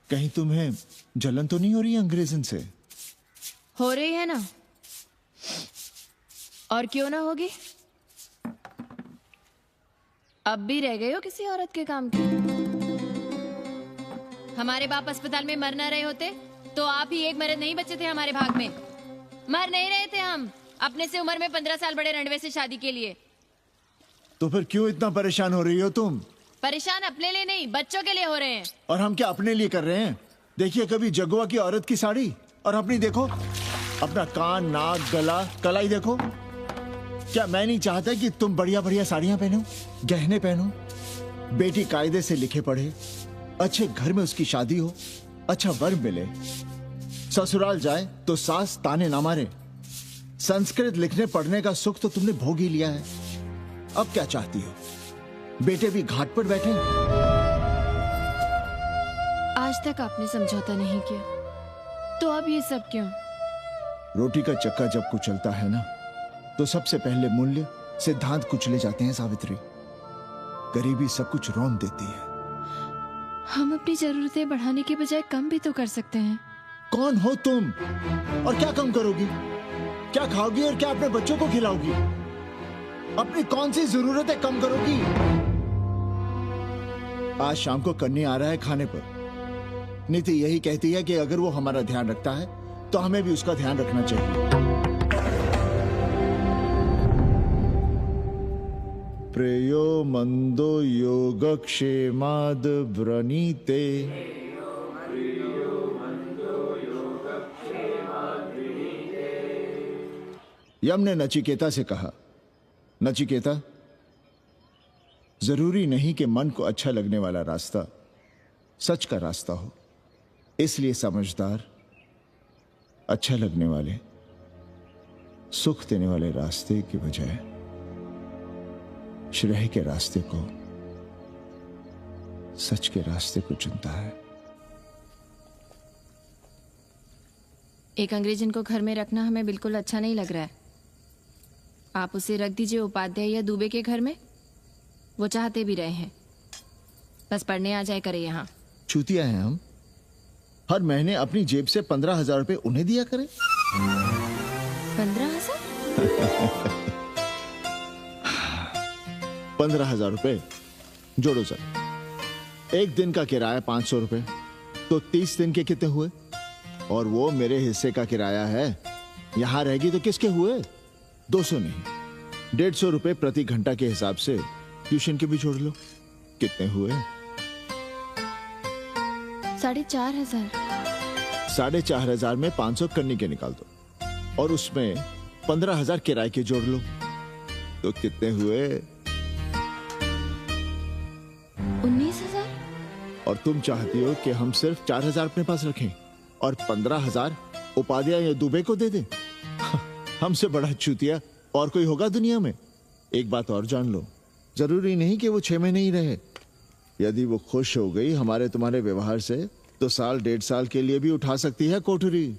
S19: कहीं तुम्हें जलन तो नहीं हो रही है अंग्रेजन से?
S1: हो रही है ना, और क्यों ना होगी? अब भी रह गए हो किसी औरत के काम की? हमारे बाप अस्पताल में मर न रहे होते तो आप ही एक मर्द नहीं बचे थे हमारे भाग में। मर नहीं रहे थे हम अपने से उम्र में 15 साल बड़े रंडवे से शादी के लिए।
S19: तो फिर क्यों इतना परेशान हो रही हो तुम?
S1: परेशान अपने लिए नहीं, बच्चों के लिए हो रहे हैं।
S19: और हम क्या अपने लिए कर रहे हैं? देखिए कभी जगुआ की औरत की साड़ी और अपनी देखो, अपना कान, नाक, गला, कलाई देखो। क्या मैं नहीं चाहता कि तुम बढ़िया बढ़िया साड़ियां पहनो, गहने पहनो, बेटी कायदे से लिखे पढ़े, अच्छे घर में उसकी शादी हो, अच्छा वर मिले, ससुराल जाए तो सास ताने ना मारे। संस्कृत लिखने पढ़ने का सुख तो तुमने भोग ही लिया है, अब क्या चाहती हो? बेटे भी घाट पर बैठे।
S1: आज तक आपने समझौता नहीं किया, तो अब ये सब क्यों?
S19: रोटी का चक्का जब कुचलता है ना, तो सबसे पहले मूल्य सिद्धांत कुचले जाते हैं सावित्री। गरीबी सब कुछ रौंद देती है।
S1: हम अपनी जरूरतें बढ़ाने के बजाय कम भी तो कर सकते हैं।
S19: कौन हो तुम और क्या कम करोगी? क्या खाओगी और क्या अपने बच्चों को खिलाओगी? अपनी कौन सी जरूरतें कम करोगी? आज शाम को कन्नी आ रहा है खाने पर। नीति यही कहती है कि अगर वो हमारा ध्यान रखता है तो हमें भी उसका ध्यान रखना चाहिए। प्रेयो मंदो योगक्षेमाद व्रणीते यम ने नचिकेता से कहा, नचिकेता, जरूरी नहीं कि मन को अच्छा लगने वाला रास्ता सच का रास्ता हो, इसलिए समझदार, अच्छा लगने वाले, सुख देने वाले रास्ते की बजाय श्रेय के रास्ते को, सच के रास्ते को चुनता है।
S1: एक अंग्रेजन को घर में रखना हमें बिल्कुल अच्छा नहीं लग रहा है। आप उसे रख दीजिए उपाध्याय या दुबे के घर में, वो चाहते भी रहे हैं, बस पढ़ने आ जाए करे यहाँ।
S19: चूतिया हैं हम, हर महीने अपनी जेब से 15,000 रुपए उन्हें दिया करें।
S1: 15,000?
S19: 15,000 रुपए जोड़ो सर। एक दिन का किराया 500 रुपए, तो 30 दिन के कितने हुए? और वो मेरे हिस्से का किराया है, यहां रहेगी तो किसके हुए? 200 नहीं, 150 रुपए प्रति घंटा के हिसाब से ट्यूशन के भी जोड़ लो, कितने हुए?
S1: 4,500।
S19: 4,500 में 500 कन्नी के निकाल दो और उसमें 15,000 किराए के जोड़ लो, तो कितने हुए?
S1: 19,000।
S19: और तुम चाहती हो कि हम सिर्फ 4,000 अपने पास रखें और 15,000 उपाध्याय या दुबे को दे दें? हमसे बड़ा चूतिया और कोई होगा दुनिया में? एक बात और जान लो, जरूरी नहीं कि वो 6 महीने ही रहे। यदि वो खुश हो गई हमारे तुम्हारे व्यवहार से, तो साल 1.5 साल के लिए भी उठा सकती है कोठरी।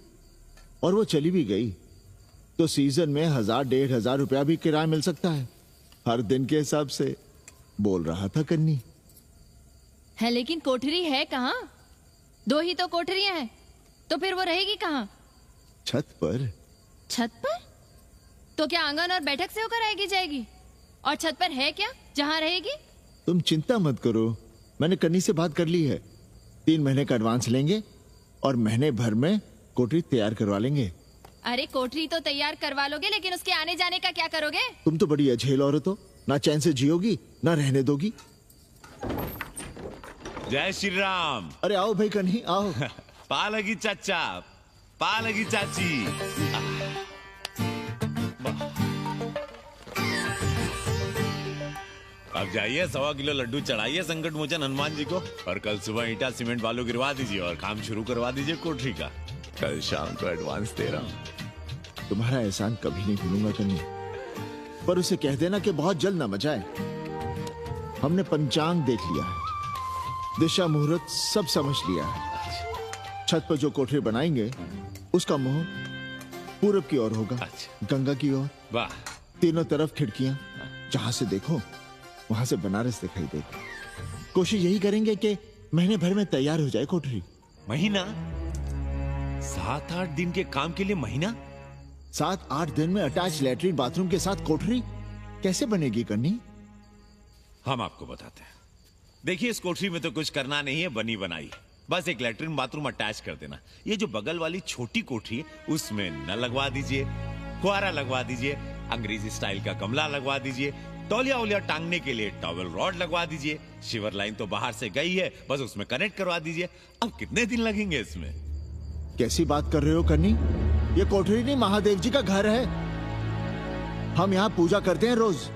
S19: और वो चली भी गई तो सीजन में 1,000-1,500 रुपया भी किराया मिल सकता है, हर दिन के हिसाब से, बोल रहा था कन्नी।
S1: है लेकिन कोठरी है कहाँ? 2 ही तो कोठरियां हैं, तो फिर वो रहेगी कहाँ?
S19: छत पर।
S1: छत पर? तो क्या आंगन और बैठक से होकर आएगी जाएगी? और छत पर है क्या जहाँ रहेगी?
S19: तुम चिंता मत करो, मैंने कन्नी से बात कर ली है। 3 महीने का एडवांस लेंगे और महीने भर में कोठरी तैयार करवा लेंगे।
S1: अरे कोठरी तो तैयार करवा लोगे, लेकिन उसके आने जाने का क्या करोगे?
S19: तुम तो बड़ी अझेल औरत हो, ना चैन से जियोगी ना रहने दोगी।
S18: जय श्री राम।
S19: अरे आओ भाई कन्ही आओ।
S18: पालगी चाचा, पालगी चाची। अब जाइए 1.25 किलो लड्डू चढ़ाइए संकट मोचन हनुमान जी को, और कल सुबह ईटा सीमेंट बालू गिरवा दीजिए और काम शुरू करवा दीजिए कोठरी का। कल शाम को एडवांस दे रहा हूँ।
S19: तुम्हारा एहसान कभी नहीं भूलूंगा कन्नी, पर उसे कह देना कि बहुत जल्द न मचाए। हमने पंचांग देख लिया है, दिशा मुहूर्त सब समझ लिया है। छत पर जो कोठरी बनाएंगे उसका मुंह पूरब की ओर होगा, गंगा की ओर।
S18: वाह।
S19: तीनों तरफ खिड़कियां, जहां से देखो वहां से बनारस दिखाई देगा। कोशिश यही करेंगे कि महीने भर में तैयार हो जाए कोठरी।
S18: महीना? 7-8 दिन के काम के लिए महीना?
S19: 7-8 दिन में अटैच लैट्रिन बाथरूम के साथ कोठरी कैसे बनेगी कन्नी?
S18: हम आपको बताते हैं। देखिए, इस कोठरी में तो कुछ करना नहीं है, बनी बनाई, बस एक लैट्रिन बाथरूम अटैच कर देना। ये जो बगल वाली छोटी कोठरी है उसमें नल लगवा दीजिए, फुहारा लगवा दीजिए, अंग्रेजी स्टाइल का गमला लगवा दीजिए, तौलिया उलिया टांगने के लिए टॉवेल रॉड लगवा दीजिए। शिवर लाइन तो बाहर से गई है, बस उसमें कनेक्ट करवा दीजिए। अब कितने दिन लगेंगे इसमें?
S19: कैसी बात कर रहे हो कन्नी? ये कोठरी नहीं, महादेव जी का घर है। हम यहाँ पूजा करते हैं रोज,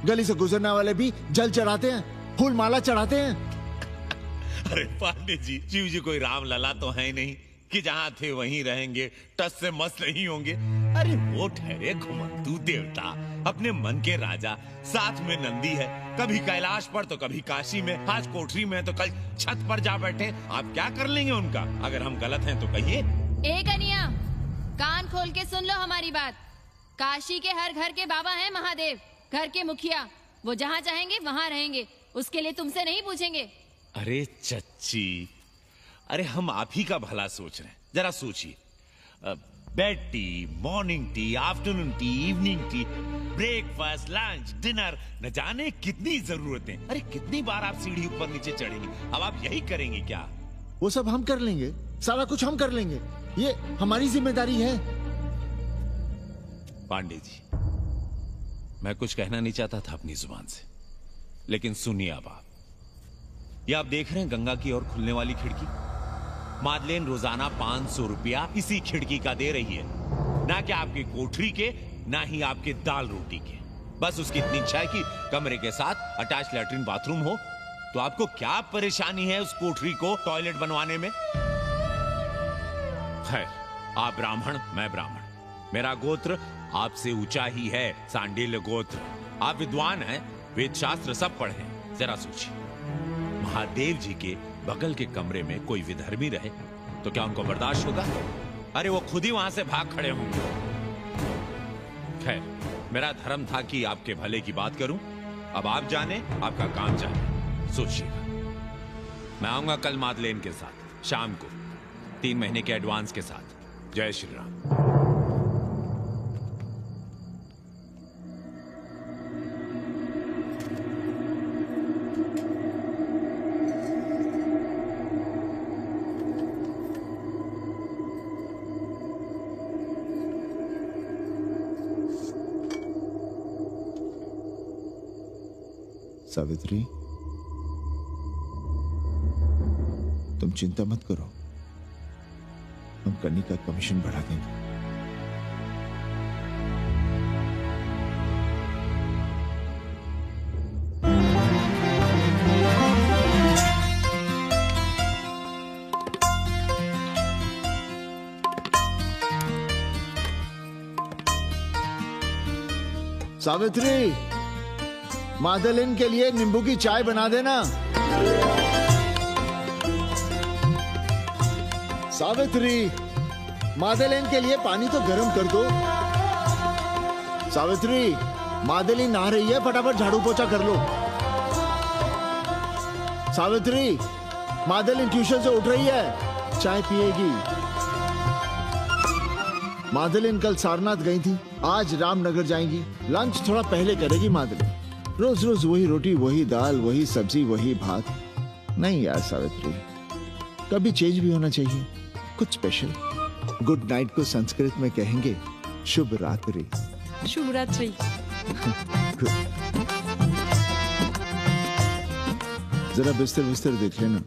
S19: गली से गुजरने वाले भी जल चढ़ाते हैं, फूल माला चढ़ाते हैं।
S18: अरे पांडे जी, शिव जी कोई राम लला तो है नहीं कि जहां थे वहीं रहेंगे, टस से मस्त नहीं होंगे। अरे वो ठहरे घुमंतू देवता, अपने मन के राजा, साथ में नंदी है, कभी कैलाश पर तो कभी काशी में, आज कोठरी में तो कल छत पर जा बैठे। आप क्या कर लेंगे उनका? अगर हम गलत हैं तो कहिए।
S1: ए कन्या, कान खोल के सुन लो हमारी बात। काशी के हर घर के बाबा हैं महादेव, घर के मुखिया, वो जहाँ चाहेंगे वहाँ रहेंगे, उसके लिए तुमसे नहीं पूछेंगे।
S18: अरे चच्ची, अरे हम आप ही का भला सोच रहे हैं, जरा सोचिए। Bed tea, morning tea, afternoon T, evening tea, breakfast, lunch, dinner, न जाने कितनी जरूरतें। अरे कितनी बार आप सीढ़ी ऊपर नीचे चढ़ेंगे? अब आप यही करेंगे क्या?
S19: वो सब हम कर लेंगे, सारा कुछ हम कर लेंगे, ये हमारी जिम्मेदारी है।
S18: पांडे जी, मैं कुछ कहना नहीं चाहता था अपनी जुबान से, लेकिन सुनिए अब आप। ये आप देख रहे हैं गंगा की ओर खुलने वाली खिड़की? मादलेन रोजाना 500 रुपया इसी खिड़की का दे रही है, ना कि आपकी कोठरी के ना ही आपके दाल रोटी के। बस उसकी इतनी इच्छा है कि कमरे के साथ अटैच लैट्रिन बाथरूम हो। तो आपको क्या परेशानी है उस कोठरी को टॉयलेट बनवाने में? खैर, आप ब्राह्मण, मैं ब्राह्मण, मेरा गोत्र आपसे ऊंचा ही है, सांडिल्य गोत्र। आप विद्वान हैं, वेद शास्त्र सब पढ़े हैं। जरा सोचिए, महादेव जी के बगल के कमरे में कोई विधर्मी रहे तो क्या उनको बर्दाश्त होगा? अरे वो खुद ही वहां से भाग खड़े होंगे। खैर, मेरा धर्म था कि आपके भले की बात करूं। अब आप जाने, आपका काम जाने। सोचिएगा, मैं आऊंगा कल मादलेन के साथ शाम को 3 महीने के एडवांस के साथ। जय श्री राम।
S19: सावित्री, तुम चिंता मत करो, हम कन्नी का कमीशन बढ़ा देंगे। सावित्री, मादलिन के लिए नींबू की चाय बना देना। सावित्री, मादलिन के लिए पानी तो गर्म कर दो। सावित्री, मादलिन नहा रही है, फटाफट झाड़ू पोछा कर लो। सावित्री, मादलिन ट्यूशन से उठ रही है, चाय पिएगी। मादलिन कल सारनाथ गई थी, आज रामनगर जाएंगी। लंच थोड़ा पहले करेगी मादलिन। रोज रोज वही रोटी, वही दाल, वही सब्जी, वही भात। नहीं यार सावित्री, कभी चेंज भी होना चाहिए, कुछ स्पेशल। गुड नाइट को संस्कृत में कहेंगे शुभ रात्रि।
S9: शुभ रात्रि।
S19: जरा बिस्तर बिस्तर देख लेना,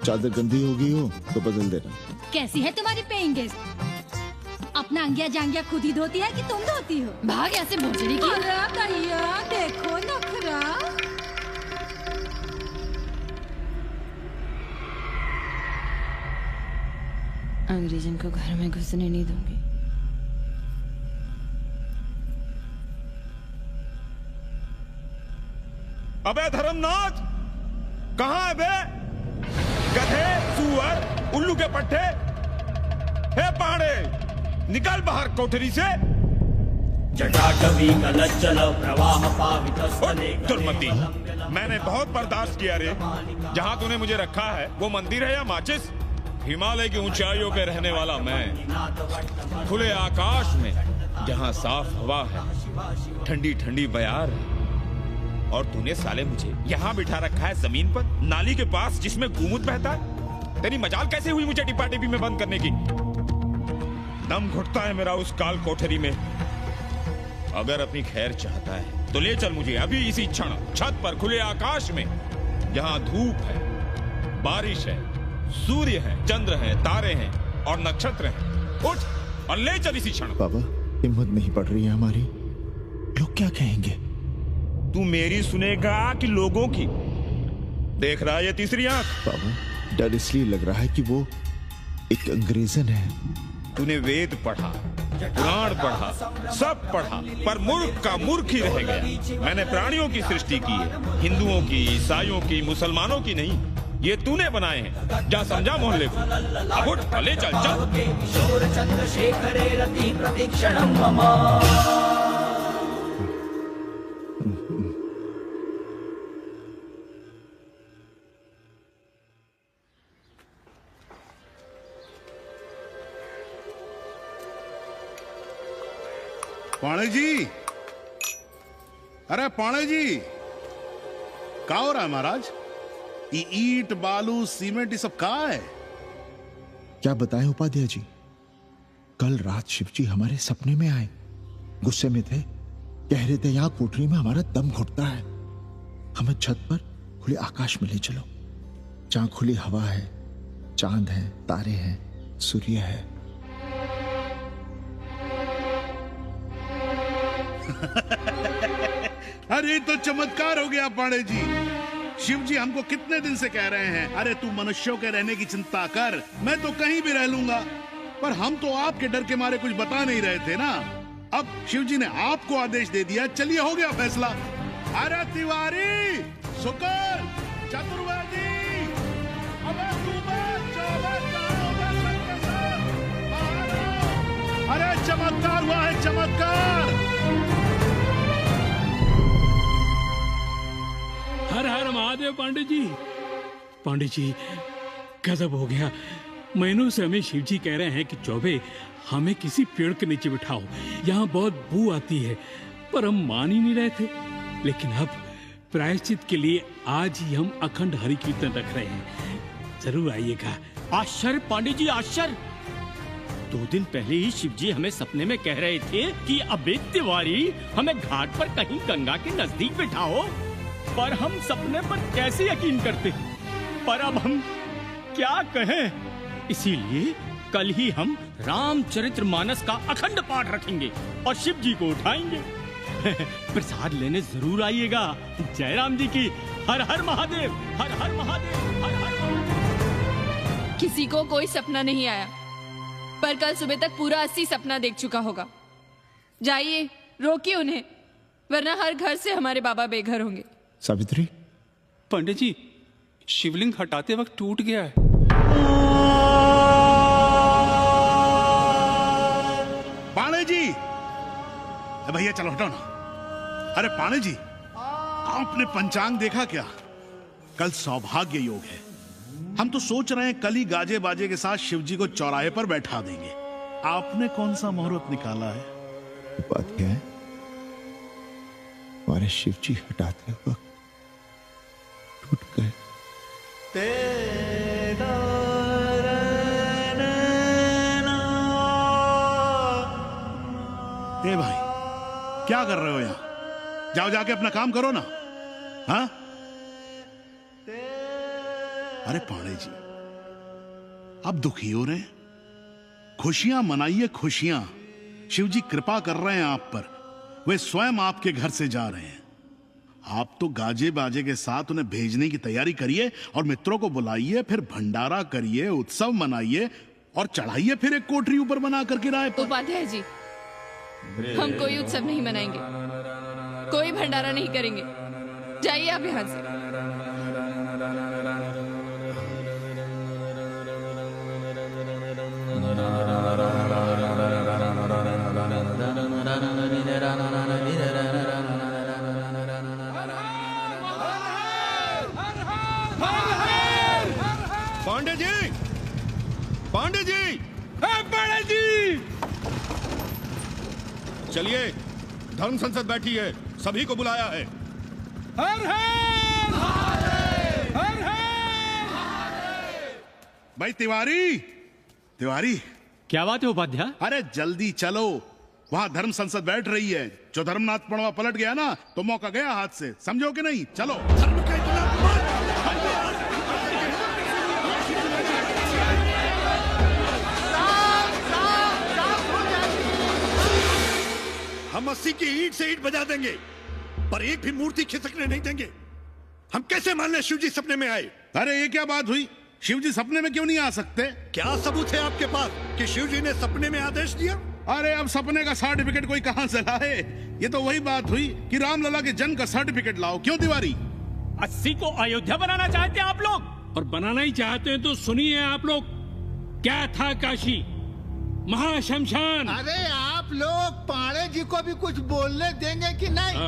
S19: चादर गंदी हो गई हो तो बदल देना।
S12: कैसी है तुम्हारी पेइंग गेस्ट? अपना अंगिया जांगिया खुद ही धोती है कि तुम धोती हो?
S1: भाग ऐसे भोजड़ी की।
S12: अरे भैया देखो नखरा।
S1: अंग्रेजन को घर में घुसने नहीं दूंगी।
S18: अबे धर्मनाथ, कहाँ है बे? गधे, सुअर, उल्लू के पट्टे। हे पाड़े, निकल बाहर कोठरी से।
S2: जटाटवी कलज्जल प्रवाह पावितस्थले।
S18: दुर्मति, मैंने बहुत बर्दाश्त किया रे। जहाँ तूने मुझे रखा है वो मंदिर है या माचिस? हिमालय की ऊंचाइयों पे रहने वाला मैं, खुले आकाश में जहाँ साफ हवा है, ठंडी ठंडी बयार है, और तूने साले मुझे यहाँ बिठा रखा है जमीन पर, नाली के पास जिसमें गोमूत्र बहता है। तेरी मजाल कैसे हुई मुझे टिपा टिपी में बंद करने की? दम घुटता है मेरा उस काल कोठरी में। अगर अपनी खैर चाहता है तो ले चल मुझे अभी इसी क्षण छत पर खुले आकाश में, जहाँ धूप है, बारिश है, सूर्य है, चंद्र है, तारे हैं और नक्षत्र हैं। उठ और ले चल इसी क्षण।
S19: बाबा, हिम्मत नहीं पड़ रही है हमारी, लोग क्या कहेंगे?
S18: तू मेरी सुनेगा कि लोगों की? देख रहा है ये तीसरी आंख?
S19: बाबा, डर इसलिए लग रहा है कि वो एक अंग्रेजन है।
S18: तूने वेद पढ़ा, पुराण पढ़ा, सब पढ़ा, पर मूर्ख का मूर्ख ही रह गया। मैंने प्राणियों की सृष्टि की है, हिंदुओं की, ईसाइयों की, मुसलमानों की नहीं। ये तूने बनाए हैं। जा समझा मोहल्ले को। अब उठ, ले चल चल।
S13: पाणे जी, अरे पाणे जी, क्या हो रहा है महाराज? ये ईंट, बालू, सीमेंट, ये सब कहाँ है?
S19: क्या बताएं उपाध्याय जी, कल रात शिवजी हमारे सपने में आए, गुस्से में थे, कह रहे थे यहाँ कोठरी में हमारा दम घुटता है, हमें छत पर खुले आकाश में ले चलो, जहां खुली हवा है, चांद है, तारे हैं, सूर्य है।
S13: अरे तो चमत्कार हो गया पांडे जी। शिव जी हमको कितने दिन से कह रहे हैं, अरे तू मनुष्यों के रहने की चिंता कर, मैं तो कहीं भी रह लूंगा। पर हम तो आपके डर के मारे कुछ बता नहीं रहे थे ना। अब शिव जी ने आपको आदेश दे दिया, चलिए हो गया फैसला। अरे तिवारी, शुक्र, चतुर्वेदी, अबे अरे चमत्कार हुआ है, चमत्कार।
S14: हर हर महादेव पांडे जी। पांडे जी गजब हो गया। महीनों से हमें शिव जी कह रहे हैं कि चौबे हमें किसी पेड़ के नीचे बिठाओ, यहाँ बहुत बू आती है, पर हम मान ही नहीं रहे थे। लेकिन अब प्रायश्चित के लिए आज ही हम अखंड हरि कीर्तन रख रहे हैं, जरूर आइएगा।
S16: आश्चर्य पांडे जी, आश्चर्य। 2 दिन पहले ही शिव जी हमें सपने में कह रहे थे कि अबे तिवारी हमें घाट पर कहीं गंगा के नजदीक बिठाओ, पर हम सपने पर कैसे यकीन करते। पर अब हम क्या कहें, इसीलिए कल ही हम रामचरितमानस का अखंड पाठ रखेंगे और शिव जी को उठाएंगे। प्रसाद लेने जरूर आइएगा। जय राम जी की। हर हर महादेव, हर हर महादेव, हर हर महादेव।
S1: किसी को कोई सपना नहीं आया, पर कल सुबह तक पूरा 80 सपना देख चुका होगा। जाइए, रोकिए उन्हें, वरना हर घर से हमारे बाबा बेघर होंगे।
S19: सावित्री,
S17: पंडित जी शिवलिंग हटाते वक्त टूट गया है।
S13: पांडे जी, भैया चलो हटाओ ना। अरे पांडे जी, आपने पंचांग देखा क्या? कल सौभाग्य योग है। हम तो सोच रहे हैं कल ही गाजे बाजे के साथ शिव जी को चौराहे पर बैठा देंगे। आपने कौन सा मुहूर्त निकाला है?
S19: बात क्या है? हमारे शिव जी हटाते वक्त टूट गए।
S13: ए भाई, क्या कर रहे हो यहां? जाओ जाके अपना काम करो ना। हाँ? अरे पांडे जी, आप दुखी हो रहे हैं? खुशियां मनाइए, खुशियां। शिव जी कृपा कर रहे हैं आप पर, वे स्वयं आपके घर से जा रहे हैं। आप तो गाजे बाजे के साथ उन्हें भेजने की तैयारी करिए और मित्रों को बुलाइए, फिर भंडारा करिए, उत्सव मनाइए और चढ़ाइए फिर एक कोठरी ऊपर बना कर किराए पर।
S1: उपाध्याय जी, हम कोई उत्सव नहीं मनाएंगे, कोई भंडारा नहीं करेंगे। जाइए आप यहाँ से।
S3: पांडे जी, पांडे जी,
S14: पांडे जी,
S3: चलिए, धर्म संसद बैठी है, सभी को बुलाया है।
S14: हर हर हर हर।
S13: भाई तिवारी, तिवारी,
S16: क्या बात है उपाध्याय?
S13: अरे जल्दी चलो, वहां धर्म संसद बैठ रही है। जो धर्मनाथ पड़वा पलट गया ना, तो मौका गया हाथ से, समझो कि नहीं? चलो।
S3: हम 80 की ईंट से ईंट बजा देंगे, पर एक भी मूर्ति खिसकने नहीं देंगे। हम कैसे मान लें शिव जी सपने में आए?
S13: अरे ये क्या बात हुई? शिव जी सपने में क्यों नहीं आ सकते?
S3: क्या सबूत है आपके पास कि शिव जी ने सपने में आदेश दिया?
S13: अरे अब सपने का सर्टिफिकेट कोई कहां से लाए? ये तो वही बात हुई कि रामलला के जन्म का सर्टिफिकेट लाओ। क्यों तिवारी?
S16: 80 को अयोध्या बनाना चाहते हैं आप लोग?
S14: और बनाना ही चाहते हैं तो सुनिए आप लोग, क्या था काशी महाशमशान।
S5: अरे आप लोग पांडे जी को भी कुछ बोलने देंगे कि नहीं?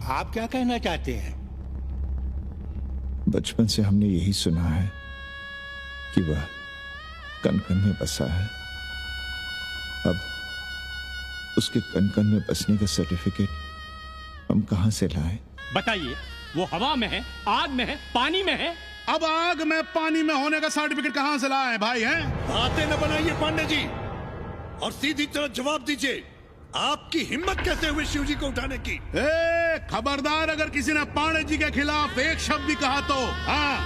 S10: आप क्या कहना चाहते हैं?
S19: बचपन से हमने यही सुना है कि वह कण कण में बसा है। अब उसके कण कण में बसने का सर्टिफिकेट हम कहां से लाएं?
S16: बताइए, वो हवा में है, आग में है, पानी में है?
S13: अब आग में पानी में होने का सर्टिफिकेट कहां से लाए भाई? हैं?
S3: बातें न बनाइए पांडे जी, और सीधी तरह जवाब दीजिए, आपकी हिम्मत कैसे हुई शिव जी को उठाने की?
S13: खबरदार, अगर किसी ने पांडे जी के खिलाफ एक शब्द भी कहा तो। हाँ,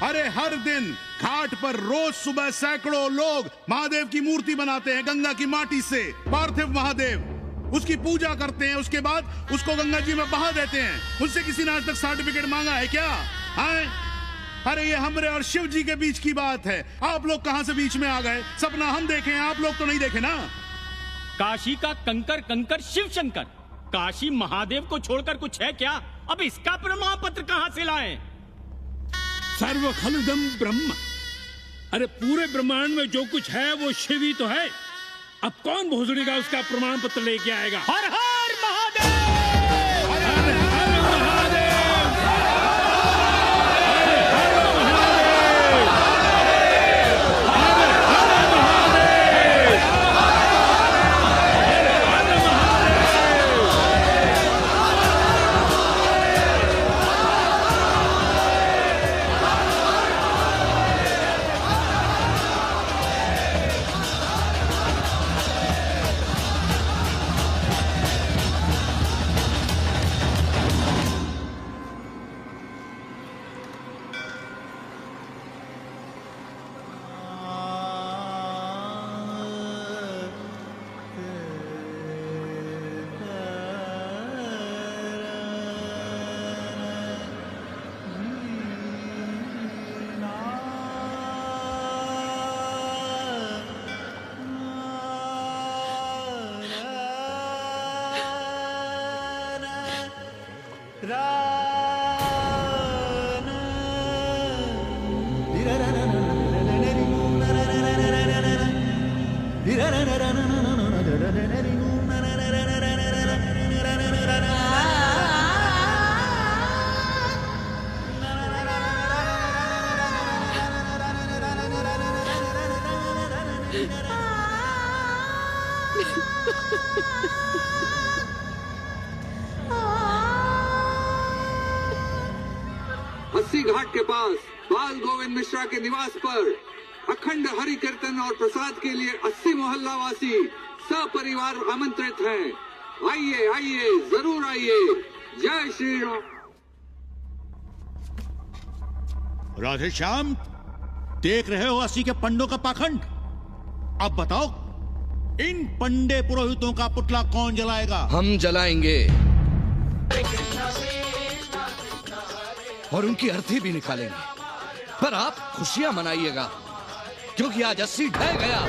S13: अरे हर दिन घाट पर रोज सुबह सैकड़ों लोग महादेव की मूर्ति बनाते हैं गंगा की माटी से, पार्थिव महादेव। उसकी पूजा करते हैं, उसके बाद उसको गंगा जी में बहा देते हैं। मुझसे किसी ने आज तक सर्टिफिकेट मांगा है क्या? हैं? अरे ये हमरे और शिव जी के बीच की बात है। आप लोग कहां से बीच में आ गए? सपना हम देखे, आप लोग तो नहीं देखे ना।
S16: काशी का कंकर कंकर शिव शंकर, काशी महादेव को छोड़कर कुछ है क्या? अब इसका प्रमाण पत्र कहां से लाएं?
S14: सर्व खलुदम ब्रह्म, अरे पूरे ब्रह्मांड में जो कुछ है वो शिव ही तो है। अब कौन भोसड़ी का उसका प्रमाण पत्र लेके आएगा?
S16: हर हर महादेव!
S6: अस्सी घाट के पास बाल गोविंद मिश्रा के निवास पर अखंड हरि कीर्तन और प्रसाद के लिए 80 मोहल्ला वासी सपरिवार आमंत्रित हैं। आइए आइए, जरूर आइए। जय श्री राम।
S10: राधे श्याम, देख रहे हो 80 के पंडों का पाखंड। अब बताओ, इन पंडे पुरोहितों का पुतला कौन जलाएगा?
S3: हम जलाएंगे और उनकी अर्थी भी निकालेंगे। पर आप खुशियां मनाइएगा, क्योंकि आज 80 ढह गया।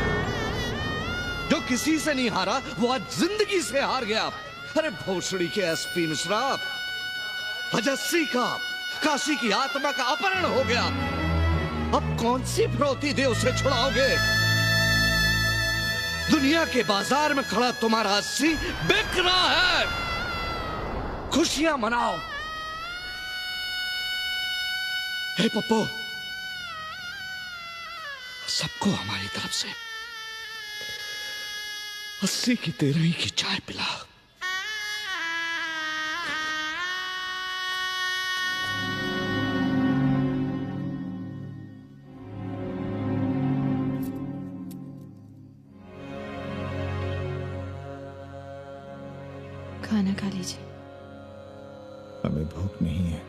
S3: जो किसी से नहीं हारा वो आज जिंदगी से हार गया। अरे भोसड़ी के एसपी मिश्रा, आज 80 का काशी की आत्मा का अपहरण हो गया। अब कौन सी फिरौती दे उसे छुड़ाओगे? दुनिया के बाजार में खड़ा तुम्हारा 80 बिक रहा है। खुशियां मनाओ। हे पप्पू, सबको हमारी तरफ से 80 की 13वीं की चाय पिला।
S1: खाना खा लीजिए।
S19: हमें भूख नहीं है।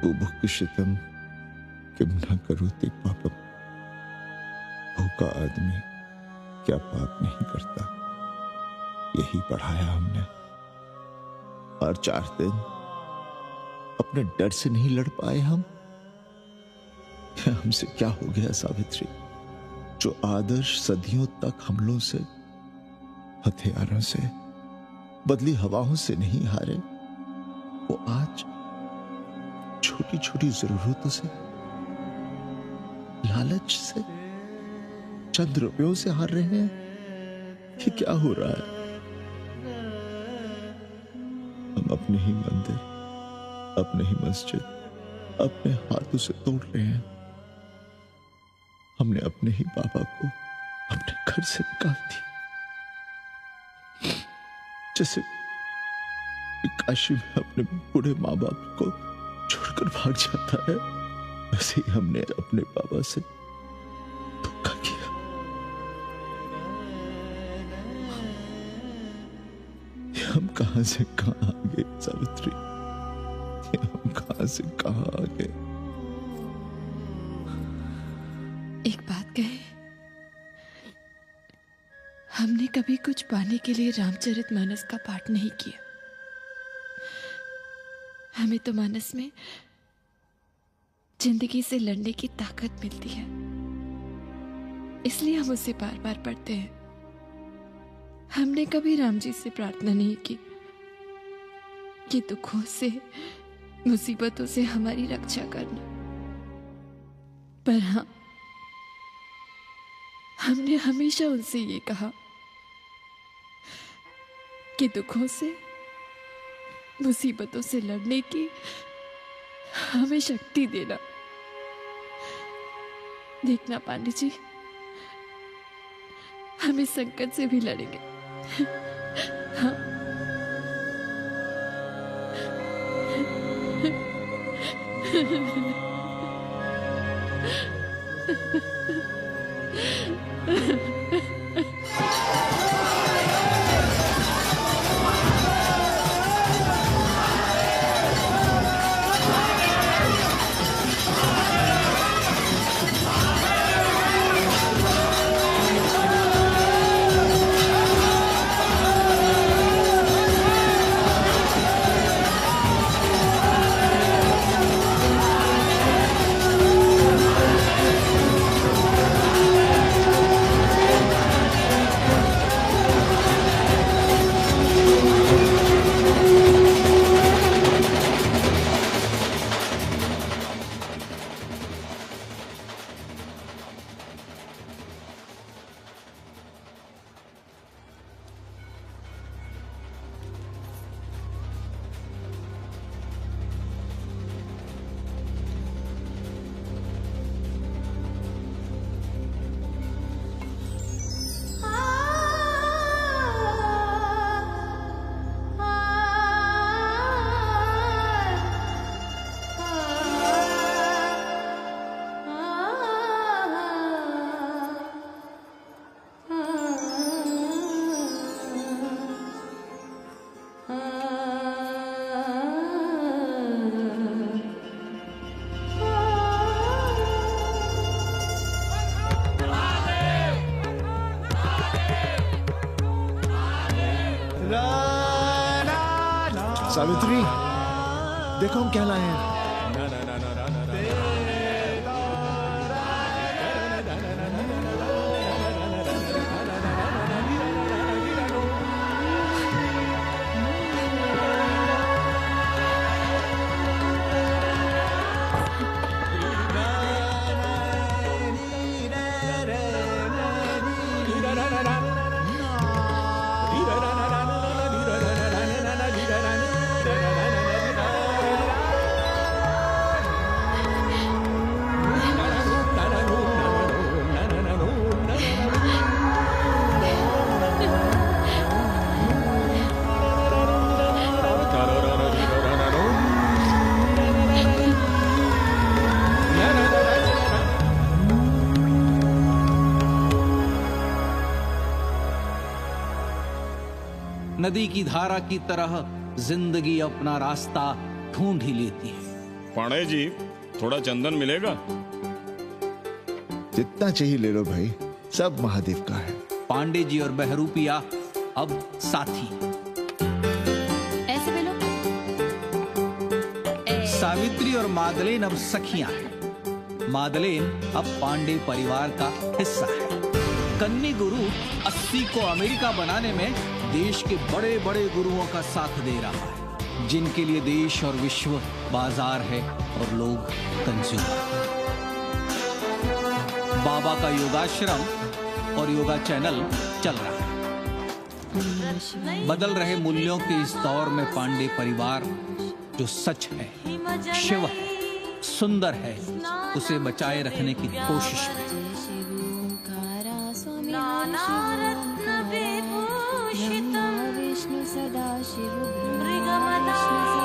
S19: बुभुक्षितम किम न करोति पापम। भूखा आदमी क्या पाप नहीं करता, यही पढ़ाया हमने। और 4 दिन अपने डर से नहीं लड़ पाए हम। हमसे क्या हो गया सावित्री? जो आदर्श सदियों तक हमलों से, हथियारों से, बदली हवाओं से नहीं हारे, वो आज छोटी छोटी जरूरतों से, लालच से, चंद रुपयों से हार रहे हैं। ये क्या हो रहा है? अपने ही मंदिर, अपने ही मस्जिद अपने हाथों से तोड़ रहे हैं। हमने अपने ही बाबा को अपने घर से निकाल दिया। जैसे काशी में अपने बूढ़े माँ बाप को छोड़कर भाग जाता है, वैसे ही हमने अपने बाबा से धोखा किया। हम कहां से कहां आ गए सावित्री, हम कहां से कहां आ गए।
S1: एक बात कहे, हमने कभी कुछ पाने के लिए रामचरितमानस का पाठ नहीं किया। हमें तो मानस में जिंदगी से लड़ने की ताकत मिलती है, इसलिए हम उसे बार बार पढ़ते हैं। हमने कभी राम जी से प्रार्थना नहीं की कि दुखों से, मुसीबतों से हमारी रक्षा करना, पर हाँ, हमने हमेशा उनसे ये कहा कि दुखों से, मुसीबतों से लड़ने की हमें शक्ति देना। देखना पांडे जी, हम इस संकट से भी लड़ेंगे। हाँ।
S19: सावित्री, देखो हम क्या लाए हैं।
S4: नदी की धारा की तरह जिंदगी अपना रास्ता ढूंढ ही लेती है।
S8: पांडे जी, थोड़ा चंदन मिलेगा?
S19: जितना चाहिए ले लो भाई, सब महादेव का है।
S4: पांडे जी और बहरूपिया अब साथी।
S1: ऐसे में लो।
S4: सावित्री और मादलेन अब सखियां हैं। मादलेन अब पांडे परिवार का हिस्सा है। कन्नी गुरु 80 को अमेरिका बनाने में देश के बड़े बड़े गुरुओं का साथ दे रहा है, जिनके लिए देश और विश्व बाजार है और लोग कंज्यूमर। बाबा का योगाश्रम और योगा चैनल चल रहा है। बदल रहे मूल्यों के इस दौर में पांडे परिवार जो सच है, शिव है, सुंदर है, उसे बचाए रखने की कोशिश में।
S1: विष्णु सदा शिव